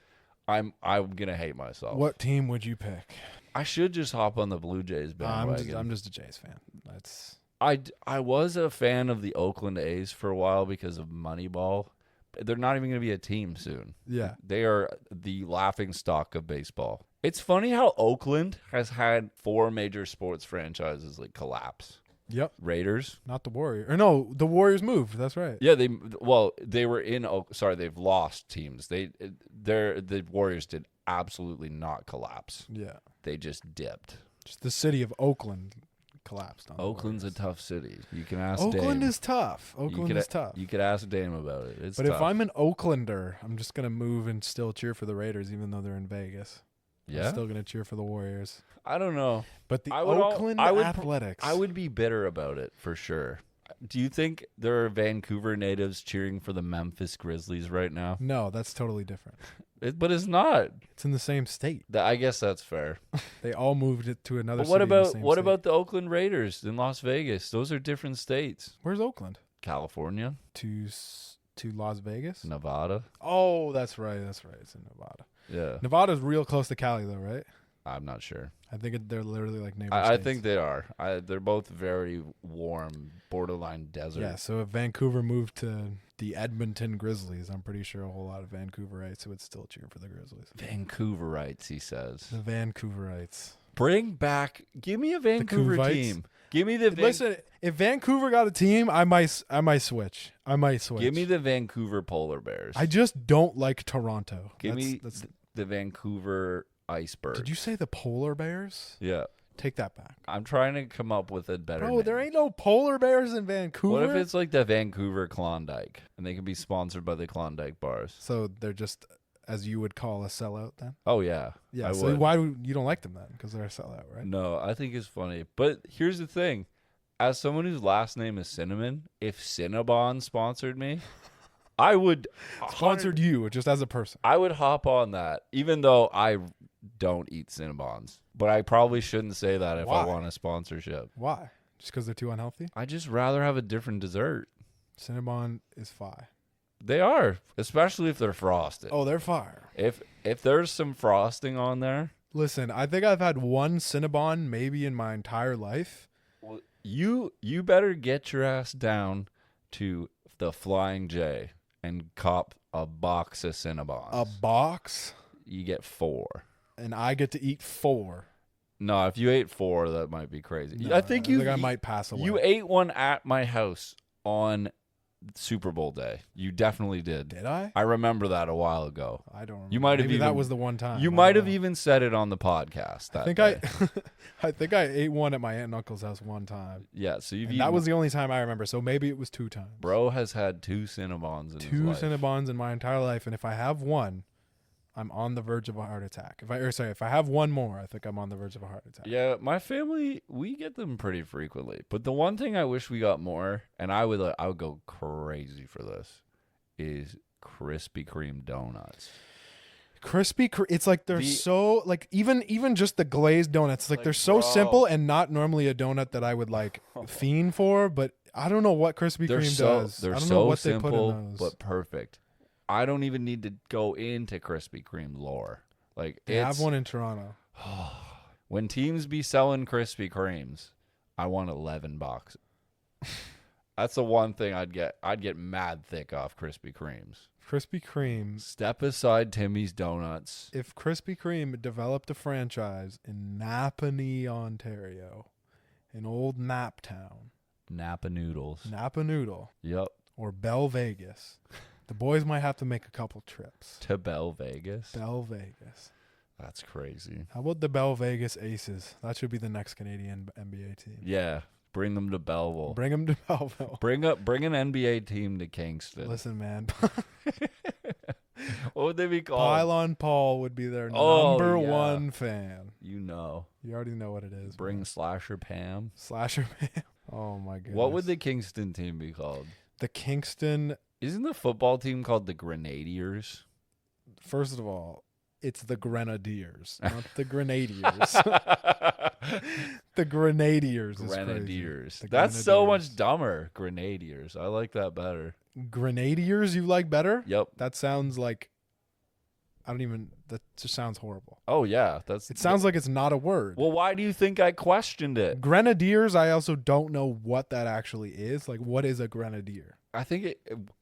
I'm gonna hate myself. What team would you pick? I should just hop on the Blue Jays bandwagon. I'm just a Jays fan. That's I was a fan of the Oakland A's for a while because of Moneyball. They're not even going to be a team soon. yeah. They are the laughing stock of baseball. It's funny how Oakland has had 4 major sports franchises like collapse. Yep. Raiders. Not the Warriors. Or no, the Warriors moved. That's right. Yeah, they were in sorry, they've lost teams. The Warriors did absolutely not collapse. Yeah. They just dipped. Just the city of Oakland collapsed on the Oakland's a Warriors. tough city. You can ask Oakland Dame. is tough. Oakland is tough. You could ask Dame about it. It's But tough. if I'm an Oaklander, I'm just gonna move and still cheer for the Raiders, even though they're in Vegas. yeah, I'm still gonna cheer for the Warriors. I don't know. But the I would Oakland Athletics. I would be bitter about it for sure. Do you think there are Vancouver natives cheering for the Memphis Grizzlies right now? No, that's totally different. But it's not. It's in the same state. I guess that's fair. They all moved it to another. But what city in the about same what state. about the Oakland Raiders in Las Vegas? Those are different states. Where's Oakland? California, To Las Vegas. Nevada. Oh, that's right. That's right. It's in Nevada. Yeah, Nevada's real close to Cali, though, right? I'm not sure. I think they're literally like neighbor I states. think they are. They're both very warm, borderline desert. Yeah, so if Vancouver moved to the Edmonton Grizzlies, I'm pretty sure a whole lot of Vancouverites would still cheer for the Grizzlies. Vancouverites, he says. The Vancouverites. Give me a Vancouver Couvites? team. Give me the Listen, if Vancouver got a team, I might switch. Give me the Vancouver Polar Bears. I just don't like Toronto. Give me That's, the Vancouver Icebergs. did you say the Polar Bears? Yeah. Take that back. I'm trying to come up with a better Bro, name. there ain't no polar bears in Vancouver. What if it's like the Vancouver Klondike and they can be sponsored by the Klondike bars? So they're just, as you would call, a sellout then? Oh, yeah. Yeah, I so would. why do you don't like them then? Because they're a sellout, right? No, I think it's funny. But here's the thing. As someone whose last name is Cinnamon, if Cinnabon sponsored me, I would Sponsored you, just as a person. I would hop on that, even though I don't eat Cinnabons. But I probably shouldn't say that if I Why? want a sponsorship. Why? Just because they're too unhealthy? I just rather have a different dessert. Cinnabon is fire. They are, especially if they're frosted. Oh, they're fire. If there's some frosting on there, Listen, I think I've had one Cinnabon maybe in my entire life. well, you better get your ass down to the Flying J and cop a box of Cinnabons. A box, You get 4. and I get to eat 4. No, if you ate 4, that might be crazy. No, I think I might pass away. You ate one at my house on Super Bowl day. You definitely did. Did I? I remember that a while ago. I don't remember. You might have Maybe that even- was the one time. You I might don't have know. even said it on the podcast. That I think day. I think I ate one at my aunt and uncle's house one time. Yeah, so you've And eaten. that was the only time I remember. So maybe it was 2 times. Bro has had 2 Cinnabons in his 2 life. Cinnabons in my entire life, and if I have one, I'm on the verge of a heart attack. If I have one more, I think I'm on the verge of a heart attack. Yeah, my family, we get them pretty frequently. But the one thing I wish we got more, and I would go crazy for this, is Krispy Kreme donuts. It's like they're The- so like even just the glazed donuts, like Like, they're so bro. simple and not normally a donut that I would like fiend for. But I don't know what Krispy They're Kreme so does. they're I don't so know what they put simple in those. but perfect. I don't even need to go into Krispy Kreme lore. Like They it's have one in Toronto. when teams be selling Krispy Kremes, I want 11 boxes. That's the one thing I'd get. I'd get mad thick off Krispy Kremes. Krispy Kreme. Step aside Timmy's Donuts. If Krispy Kreme developed a franchise in Napanee, Ontario, in old Naptown, Napa noodles. Napa Noodle, Yep. or Bell Vegas, the boys might have to make a couple trips. To Bell Vegas. Bell Vegas. That's crazy. How about the Bell Vegas Aces? That should be the next Canadian NBA team. Yeah. Bring them to Belleville. Bring them to Belleville. Bring an NBA team to Kingston. Listen, man. What would they be called? Pylon Paul would be their Oh, number yeah. 1 fan. You know. You already know what it is. Bring man. Slasher Pam. Slasher Man. Oh my goodness. What would the Kingston team be called? the Kingston? Isn't the football team called the Grenadiers? First of all, it's the Grenadiers, not the Grenadiers. The Grenadiers. Is Grenadiers. The That's so Grenadiers. much dumber. Grenadiers. I like that better. Grenadiers. You like better? Yep. That sounds like. I don't even. That just sounds horrible. Oh yeah, It sounds like it's not a word. Well, why do you think I questioned it? Grenadiers. I also don't know what that actually is. Like, what is a grenadier? I think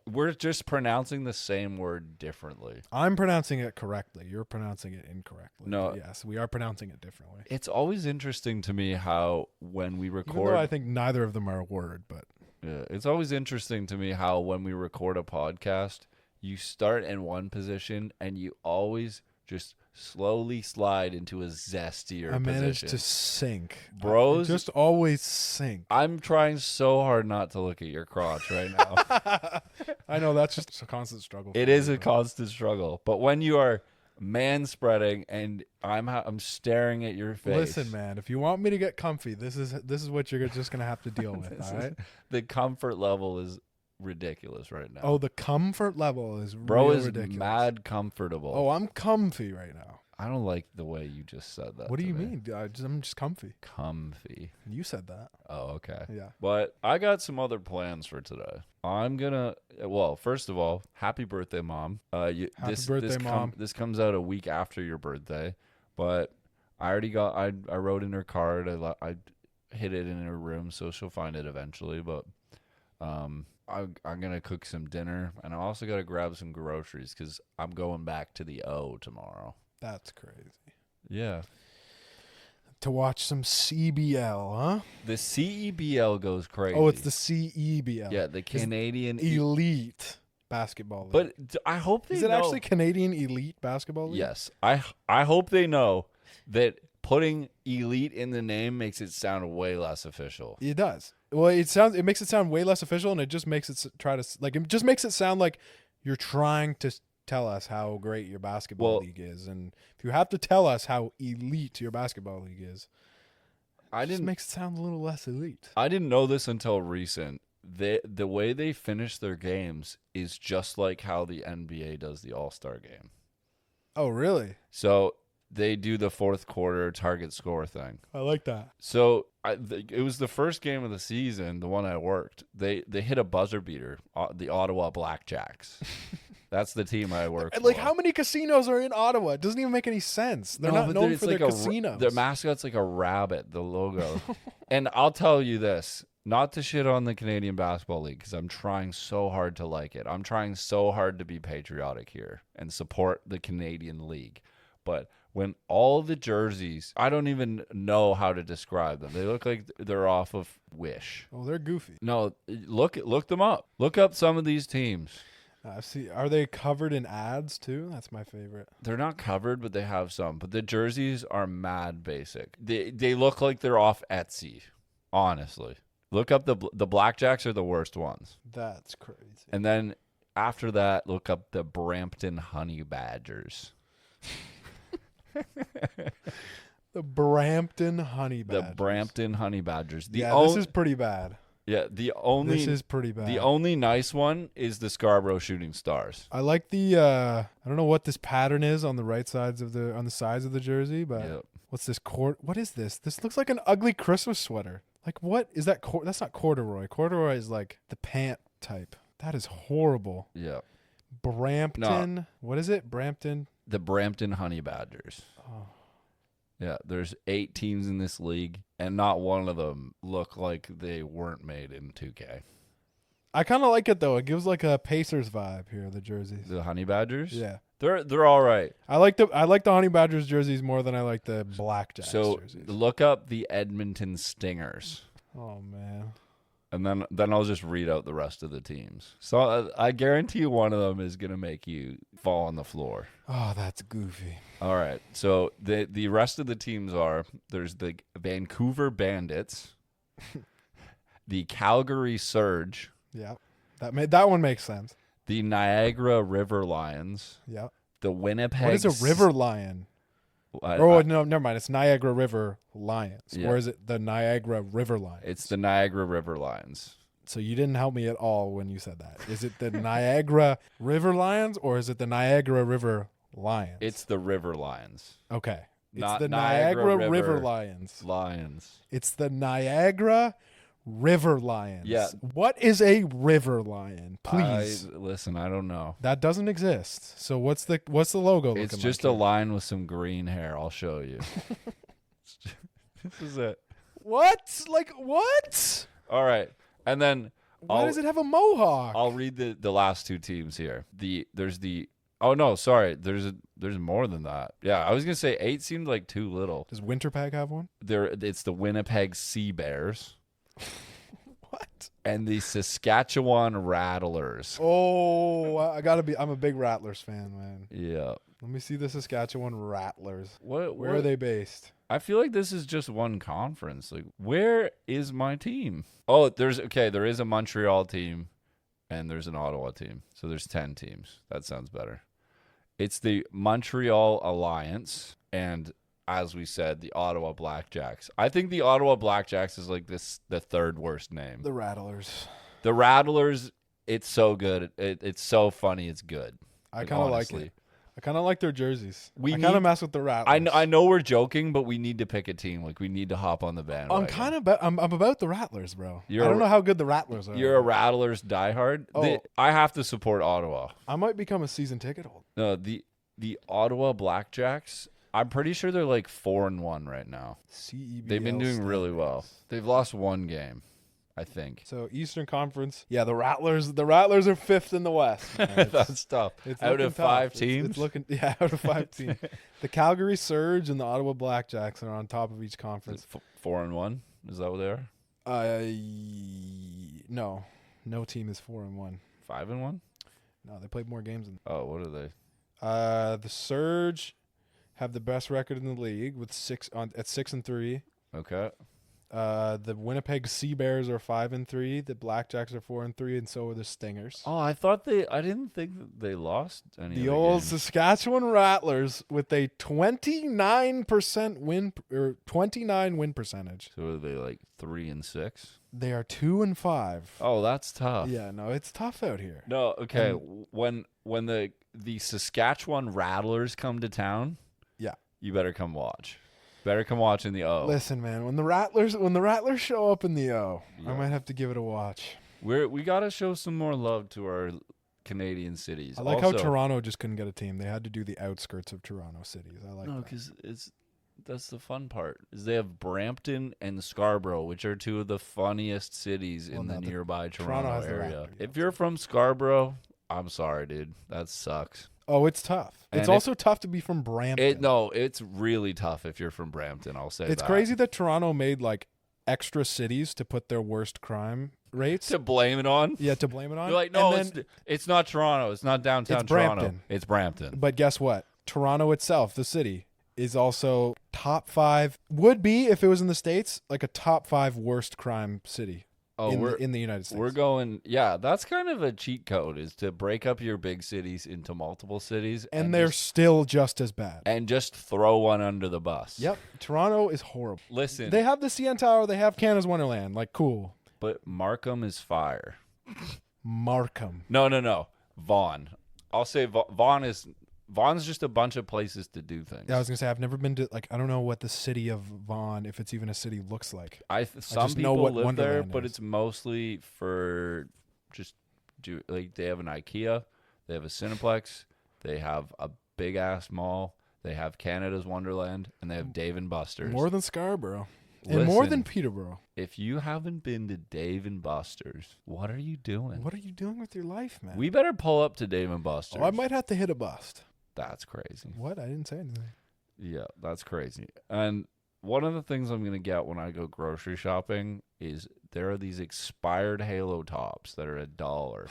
we're just pronouncing the same word differently. I'm pronouncing it correctly. You're pronouncing it incorrectly. No. But yes, we are pronouncing it differently. It's always interesting to me how when we Even record, though I think neither of them are a word, but yeah, it's always interesting to me how when we record a podcast, you start in one position and you always just slowly slide into a zestier I managed position. to sink. Bros- I just always sink. I'm trying so hard not to look at your crotch right now. I know that's just a constant struggle. It for is me, a but constant struggle. But when you are man spreading and I'm staring at your face. Listen, man, if you want me to get comfy, this is what you're just gonna have to deal with. This All is- right. The comfort level is ridiculous right now. Oh, the comfort level is Bro real is ridiculous. mad comfortable. Oh, I'm comfy right now. I don't like the way you just said that. What do to you me. mean? I'm just comfy. Comfy. You said that. Oh, okay. Yeah. But I got some other plans for today. I'm gonna. Well, first of all, happy birthday, Mom. Happy birthday, Mom. This comes out a week after your birthday, but I already got. I wrote in her card. I hid it in her room, so she'll find it eventually. But I'm gonna cook some dinner, and I also gotta grab some groceries because I'm going back to the O tomorrow. That's crazy. Yeah. To watch some CBL, huh? The CEBL goes crazy. Oh, it's the CEBL. yeah, the Canadian Elite Basketball League. But I hope they is it know. actually Canadian Elite Basketball League? Yes. I hope they know that putting elite in the name makes it sound way less official. It does. Well, it makes it sound way less official, and it just makes it just makes it sound like you're trying to tell us how great your basketball league is, and if you have to tell us how elite your basketball league is, it just makes it sound a little less elite. I didn't know this until recent. The way they finish their games is just like how the NBA does the All-Star game. Oh, really? So they do the fourth quarter target score thing. I like that. So it was the first game of the season, the one I worked. They hit a buzzer beater, the Ottawa Blackjacks. That's the team I worked for. Like, how many casinos are in Ottawa? It doesn't even make any sense. They're not known for their casinos. Their mascot's like a rabbit, the logo. And I'll tell you this, not to shit on the Canadian Basketball League, because I'm trying so hard to like it. I'm trying so hard to be patriotic here and support the Canadian League. But when all the jerseys, I don't even know how to describe them. They look like they're off of Wish. Oh, they're goofy. No, look them up. Look up some of these teams. See, are they covered in ads too? That's my favorite. They're not covered, but they have some. But the jerseys are mad basic. They look like they're off Etsy, honestly. Look up the Blackjacks are the worst ones. That's crazy. And then after that, look up the Brampton Honey Badgers. The Brampton Honey Badgers. The Brampton Honey Badgers. This is pretty bad. Yeah, this is pretty bad. The only nice one is the Scarborough Shooting Stars. I like the I don't know what this pattern is on the right sides of the sides of the jersey, but what's this what is this? This looks like an ugly Christmas sweater. Like, what is that? That's not corduroy. Corduroy is like the pant type. That is horrible. Yeah. Brampton. No. What is it? Brampton. The Brampton Honey Badgers. Oh. Yeah, there's 8 teams in this league, and not one of them look like they weren't made in 2K. I kind of like it though. It gives like a Pacers vibe here. The jerseys. The Honey Badgers. Yeah, they're all right. I like the Honey Badgers jerseys more than I like the Blackjacks jerseys. So look up the Edmonton Stingers. Oh man. And then I'll just read out the rest of the teams. So I guarantee you one of them is going to make you fall on the floor. Oh, that's goofy. All right. So the rest of the teams there's the Vancouver Bandits, the Calgary Surge. Yeah. That one makes sense. The Niagara River Lions. Yeah. The Winnipeg. What is a river lion? No, never mind. It's Niagara River Lions. Yeah. Or is it the Niagara River Lions? It's the Niagara River Lions. So you didn't help me at all when you said that. Is it the Niagara River Lions or is it the Niagara River Lions? It's the River Lions. Okay. Not it's the Niagara River Lions. It's the Niagara River Lions. Yeah. What is a river lion? Please. Listen, I don't know. That doesn't exist. So what's the logo? It's just a line with some green hair. I'll show you. This is it. What? Like what? All right. And then why does it have a mohawk? I'll read the last 2 teams here. Oh no, sorry. There's more than that. Yeah, I was gonna say 8 seemed like too little. Does Winterpeg have one? It's the Winnipeg Sea Bears. What? And the Saskatchewan Rattlers. Oh, I'm a big Rattlers fan, man. Yeah. Let me see the Saskatchewan Rattlers. Where are they based? I feel like this is just one conference. Like, where is my team? Oh, there is a Montreal team and there's an Ottawa team. So there's 10 teams. That sounds better. It's the Montreal Alliance and, as we said, the Ottawa Blackjacks. I think the Ottawa Blackjacks is like the third worst name. The Rattlers. The Rattlers, it's so good. It's so funny. It's good. I kind of like it. I kind of like their jerseys. I kind of mess with the Rattlers. I know we're joking, but we need to pick a team. Like, we need to hop on the bandwagon. I'm about the Rattlers, bro. I don't know how good the Rattlers are. You're a Rattlers diehard? Oh. I have to support Ottawa. I might become a season ticket holder. No, the Ottawa Blackjacks, I'm pretty sure they're like 4-1 right now. CEBL They've been doing really well. They've lost 1 game, I think. So Eastern Conference, yeah, the Rattlers are 5th in the West. That's tough. Out of 5 teams? It's looking out of 5 teams. The Calgary Surge and the Ottawa Blackjacks are on top of each conference. 4-1? Is that what they are? No team is 4-1. 5-1? No, they played more games than. Oh, what are they? The Surge have the best record in the league with at 6-3. Okay. The Winnipeg Sea Bears are 5-3. The Blackjacks are 4-3, and so are the Stingers. Oh, I didn't think that they lost any. The of old games. Saskatchewan Rattlers with a 29 win percentage. So are they like 3-6? They are 2-5. Oh, that's tough. Yeah, no, it's tough out here. No, okay. When the Saskatchewan Rattlers come to town, Yeah. you better come watch. Better come watch in the O. Listen, man, when the Rattlers show up in the O, Yeah. I might have to give it a watch. We got to show some more love to our Canadian cities. I like how Also- Toronto just couldn't get a team. They had to do the outskirts of Toronto cities. I like No, that. because that's the fun part. Is they have Brampton and Scarborough, which are two of the funniest cities Well, in the no, nearby Toronto Toronto has the area. Raptors, If you're from Scarborough, I'm sorry, dude. That sucks. Oh, it's tough. And It's if- also tough to be from Brampton. It's really tough if you're from Brampton. I'll say It's that. crazy that Toronto made like extra cities to put their worst crime rates. to blame it on. Yeah, to blame it on. You're like, no, And then- it's not Toronto. It's not downtown It's Toronto. Brampton. It's Brampton. But guess what? Toronto itself, the city, is also top 5. Would be if it was in the States, like a top 5 worst crime city Oh, in the United States. we're going. Yeah, that's kind of a cheat code, is to break up your big cities into multiple cities, and they're still just as bad. just throw one under the bus. Yep, Toronto is horrible. Listen, They have the CN Tower. They have Canada's Wonderland. Like, cool. but Markham is fire. Markham. No. Vaughan. I'll say Vaughn's just a bunch of places to do things. Yeah, I was gonna say I've never been to, like, I don't know what the city of Vaughan, if it's even a city, looks like. Some just know people what live there, Wonderland but is. it's mostly for they have an IKEA, they have a Cineplex, they have a big ass mall, they have Canada's Wonderland, and they have Dave and Buster's. More than Scarborough. And more than Listen, Peterborough. if you haven't been to Dave and Buster's, what are you doing? What are you doing with your life, man? We better pull up to Dave and Buster's. Oh, I might have to hit a bust. That's crazy. What? I didn't say anything. Yeah, that's crazy. And one of the things I'm going to get when I go grocery shopping is there are these expired Halo tops that are $1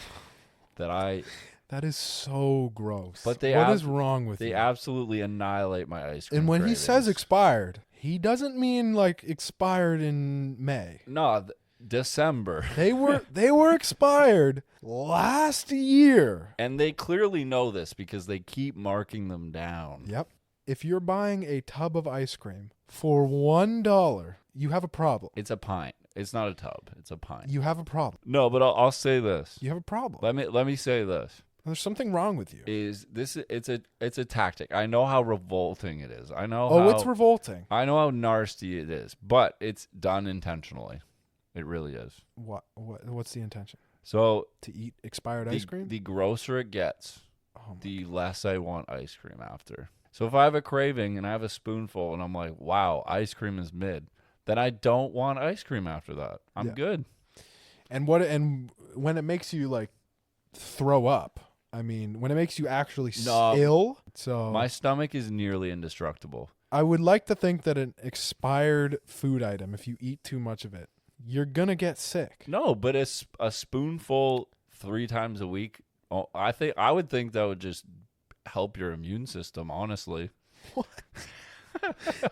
that That is so gross. But they what is wrong with they you? absolutely annihilate my ice cream. And when he says cravings. expired, he doesn't mean like expired in May. No, December. They were expired last year. And they clearly know this because they keep marking them down. Yep. If you're buying a tub of ice cream for $1, you have a problem. It's a pint. It's not a tub. It's a pint. You have a problem. No, but I'll say this. You have a problem. Let me say this. There's something wrong with you. It's a tactic. I know how revolting it is. I know Oh, how it's revolting. I know how nasty it is, but it's done intentionally. It really is. What's the intention? So To eat expired ice cream? the grosser it gets, Oh my- the less I want ice cream after. So if I have a craving and I have a spoonful and I'm like, wow, ice cream is mid, then I don't want ice cream after that. I'm Yeah. good. And when it makes you like throw up, I mean, when it makes you actually No. ill. So My stomach is nearly indestructible. I would like to think that an expired food item, if you eat too much of it, you're gonna get sick. No, but a spoonful 3 times a week, I would think that would just help your immune system, honestly.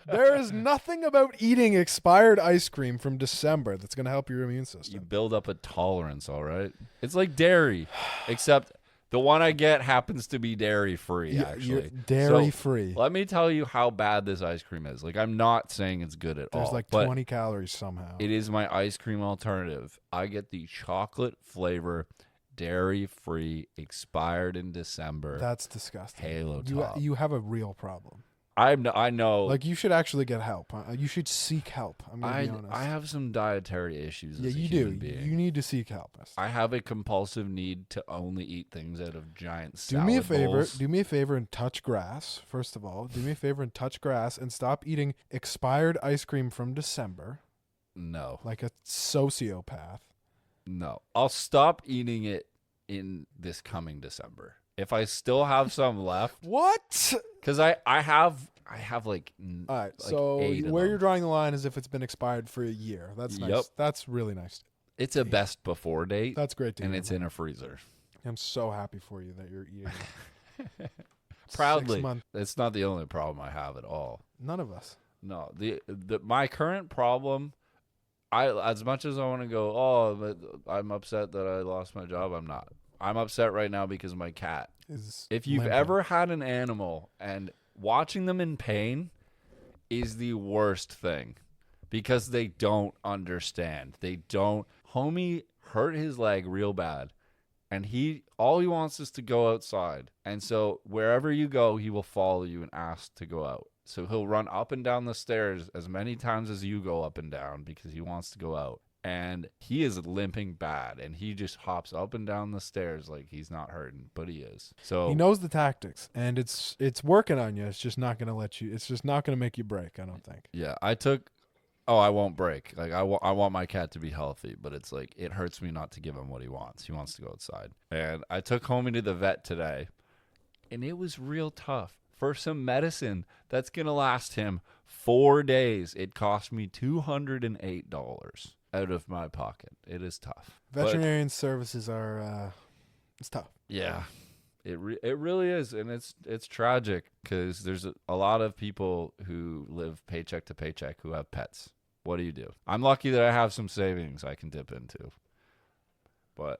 There is nothing about eating expired ice cream from December that's gonna help your immune You system. build up a tolerance, all right? It's like dairy, except the one I get happens to be dairy free, You're actually. dairy So, free. Let me tell you how bad this ice cream is. Like, I'm not saying it's good at There's all. like but 20 calories somehow. it is my ice cream alternative. I get the chocolate flavor, dairy free, expired in December. That's disgusting. Halo You, top. you have a real problem. I know. Like, you should actually get help. You should seek help. I'm gonna be honest. I have some dietary issues. Yeah, as a you human do. Being. You need to seek help. I have a compulsive need to only eat things out of giant Do salad me a favor. bowls. Do me a favor and touch grass. First of all, do me a favor and touch grass and stop eating expired ice cream from December No, like a sociopath. no. I'll stop eating it in this coming December if I still have some left. What? Because I have like. All right. like So 8 of where them. you're drawing the line is if it's been expired for a year. That's nice. Yep. That's really nice. It's a best before date, That's great to and hear, it's man. in a freezer. I'm so happy for you that you're eating. proudly. 6 months. It's not the only problem I have at all. None of us. No, my current problem, as much as I want to go, oh, but I'm upset that I lost my job. I'm not. I'm upset right now because of my cat. If you've limping. ever had an animal and watching them in pain is the worst thing because they don't understand. They don't. Homie hurt his leg real bad. And all he wants is to go outside. And so wherever you go, he will follow you and ask to go out. So he'll run up and down the stairs as many times as you go up and down because he wants to go out. And he is limping bad. And he just hops up and down the stairs like he's not hurting, but he is. So He knows the tactics, and it's working on you. It's just not going to let you. It's just not going to make you break, I don't think. yeah, I won't break. Like I want my cat to be healthy, but it's like it hurts me not to give him what he wants. He wants to go outside. And I took Homie to the vet today, and it was real tough. For some medicine that's going to last him 4 days, it cost me $208 out of my pocket. It is tough. Veterinarian services are it's tough. Yeah. It really is, and it's tragic because there's a lot of people who live paycheck to paycheck who have pets. What do you do? I'm lucky that I have some savings I can dip into.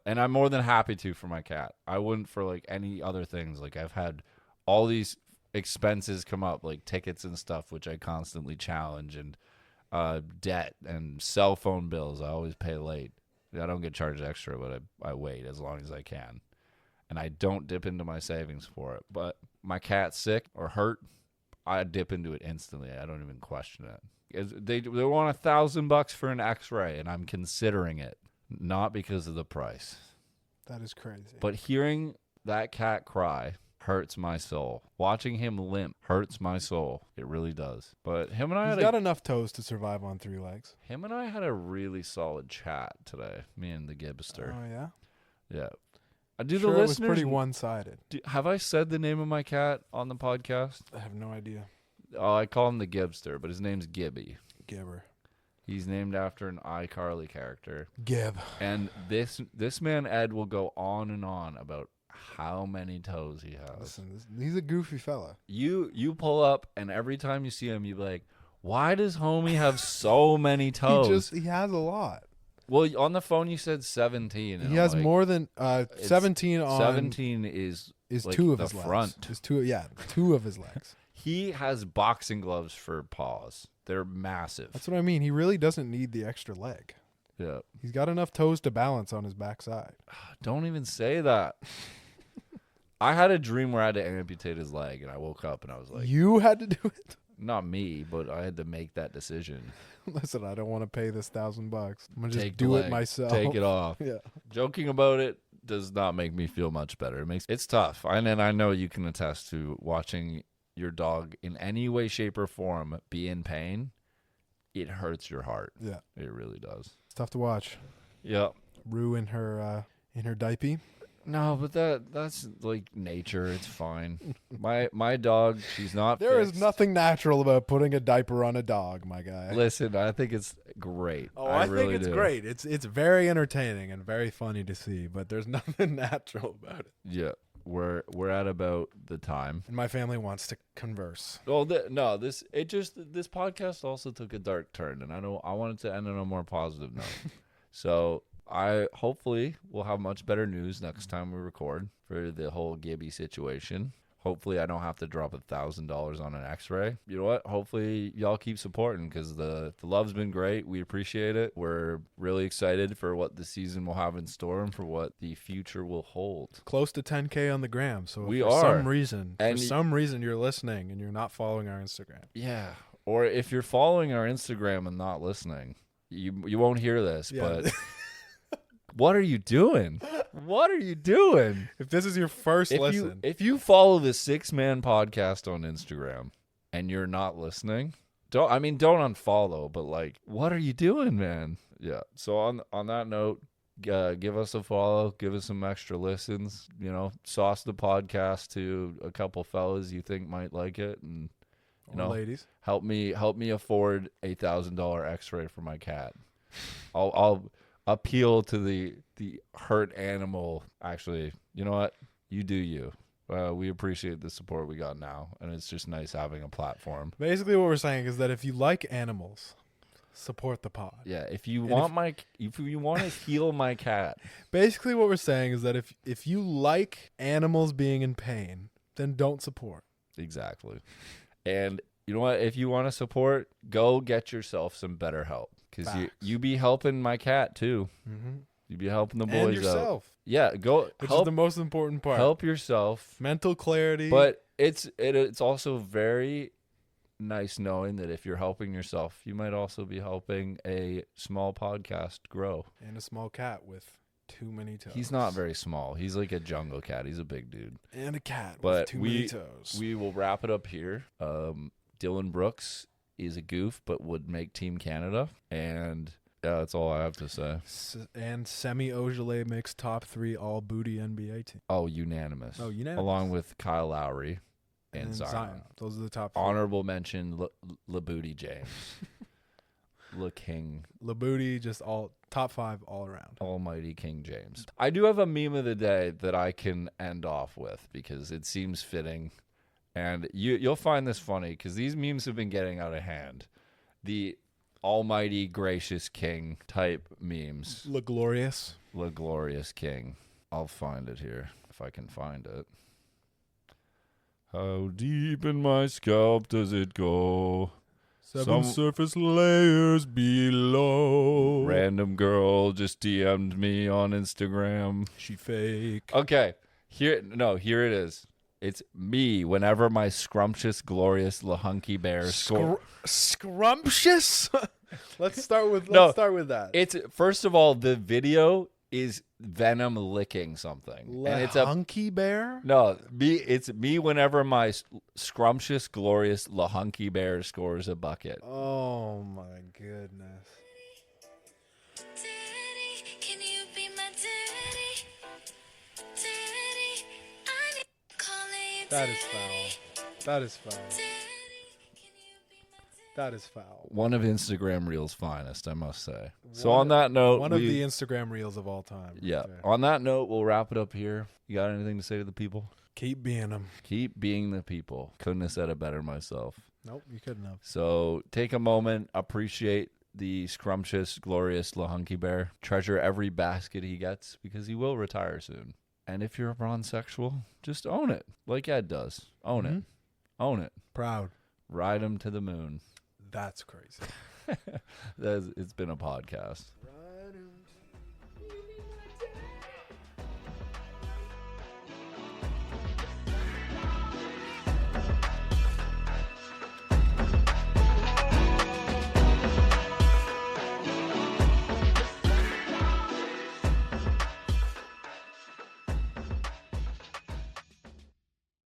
And I'm more than happy to for my cat. I wouldn't for like any other things. Like I've had all these expenses come up, like tickets and stuff, which I constantly challenge, and debt and cell phone bills. I always pay late. I don't get charged extra, but I wait as long as I can. And I don't dip into my savings for it. But my cat's sick or hurt, I dip into it instantly. I don't even question it. They want $1,000 for an X-ray, and I'm considering it, not because of the price. That is crazy. But hearing that cat cry hurts my soul. Watching him limp hurts my soul. It really does. But him and I He's had got enough toes to survive on 3 legs. a really solid chat today. Me and the Gibster. Oh yeah. Yeah. Do Sure, the it was listeners pretty one-sided. have I said the name of my cat on the podcast? I have no idea. Oh, I call him the Gibster, but his name's Gibby. Gibber. He's named after an iCarly character. Gib. And this man Ed will go on and on about how many toes he has. Listen, he's a goofy fella. You pull up, and every time you see him, you be like, "Why does Homie have so many toes?" He has a lot. Well, on the phone you said 17. And He I'm has like, more than 17 on 17 is is like 2 of the his legs. front. Is 2 of his legs. He has boxing gloves for paws. They're massive. That's what I mean. He really doesn't need the extra leg. Yeah. He's got enough toes to balance on his backside. Don't even say that. I had a dream where I had to amputate his leg, and I woke up and I was like, You had to do it? not me, but I had to make that decision. Listen, I don't want to pay this $1,000. I'm going to just Take the do it leg, myself. Take it off. Yeah. Joking about it does not make me feel much better. It's tough. And I know you can attest to watching your dog in any way, shape, or form be in pain. It hurts your heart. Yeah. It really does. It's tough to watch. Yeah. Rue in her diaper. No, but that's like nature. It's fine. My dog, she's not There is fixed. nothing natural about putting a diaper on a dog, my guy. Listen, I think it's great. Oh, I really think it's do. great. It's very entertaining and very funny to see, but there's nothing natural about it. Yeah. We're at about the time. And my family wants to converse. Well, this podcast also took a dark turn, and I wanted to end on a more positive note. So I hopefully will have much better news next time we record for the whole Gibby situation. Hopefully I don't have to drop $1,000 on an X-ray. You know what? Hopefully y'all keep supporting because the love's been great. We appreciate it. We're really excited for what the season will have in store and for what the future will hold. Close to 10K on the gram. So We for are. for some reason you're listening and you're not following our Instagram. Yeah. Or if you're following our Instagram and not listening, you won't hear this, Yeah. but what are you doing? What are you doing? If this is your first listen, If you follow the 6-Man podcast on Instagram and you're not listening, don't unfollow, but like, what are you doing, man? Yeah. So on that note, give us a follow, give us some extra listens, sauce the podcast to a couple fellas you think might like it, and ladies, help me afford $1,000 X-ray for my cat. I'll appeal to the hurt animal. Actually, you know what? You do you. we appreciate the support we got now, and it's just nice having a platform. Basically, what we're saying is that if you like animals, support the pod. Yeah, if you And want if you want to heal my cat, Basically, what we're saying is that if you like animals being in pain, then don't support. exactly. And you know what? If you want to support, go get yourself some better help, because you be helping my cat too. Mm-hmm. You be helping the And boys out. yourself, Yeah, go which help is the most important part. help yourself. Mental clarity. But it's also very nice knowing that if you're helping yourself, you might also be helping a small podcast grow. and a small cat with too many toes. He's not very small. He's like a jungle cat. He's a big dude. And a cat But with too many toes. We will wrap it up here. Dylan Brooks is a goof, but would make Team Canada. And yeah, that's all I have to say. And Semi Ojeleye makes top 3 all booty NBA team. Oh, unanimous. Oh, unanimous. Along with Kyle Lowry and then Zion. Those are the top 3. Honorable mention, LeBooty James. Le King. LeBooty, just all top 5 all around. Almighty King James. I do have a meme of the day that I can end off with because it seems fitting. And you'll find this funny because these memes have been getting out of hand. The Almighty Gracious King type memes. Le Glorious. Le Glorious King. I'll find it here if I can find it. How deep in my scalp does it go? Seven surface layers below. Random girl just DM'd me on Instagram. She fake. Okay, here it is. It's me whenever my scrumptious, glorious lahunky bear score. Scrumptious? Let's start with No. that. It's first of all, the video is Venom licking something, and it's a hunky bear. no me. It's me whenever my scrumptious, glorious lahunky bear scores a bucket. Oh my goodness. Daddy, can you be my daddy? Daddy, I need calling you That is daddy. foul. That is foul. Daddy, can you be my daddy? That is foul. One of Instagram Reels' finest, I must say. So on that note, One of the Instagram reels of all time. right yeah. there. On that note, we'll wrap it up here. You got anything to say to the people? Keep being them. Keep being the people. Couldn't have said it better myself. Nope, you couldn't have. So take a moment, appreciate the scrumptious, glorious lahunky bear. Treasure every basket he gets because he will retire soon. And if you're a bronzexual, just own it like Ed does. Own it. Own it. Proud. Ride him to the moon. That's crazy. It's been a podcast. Right.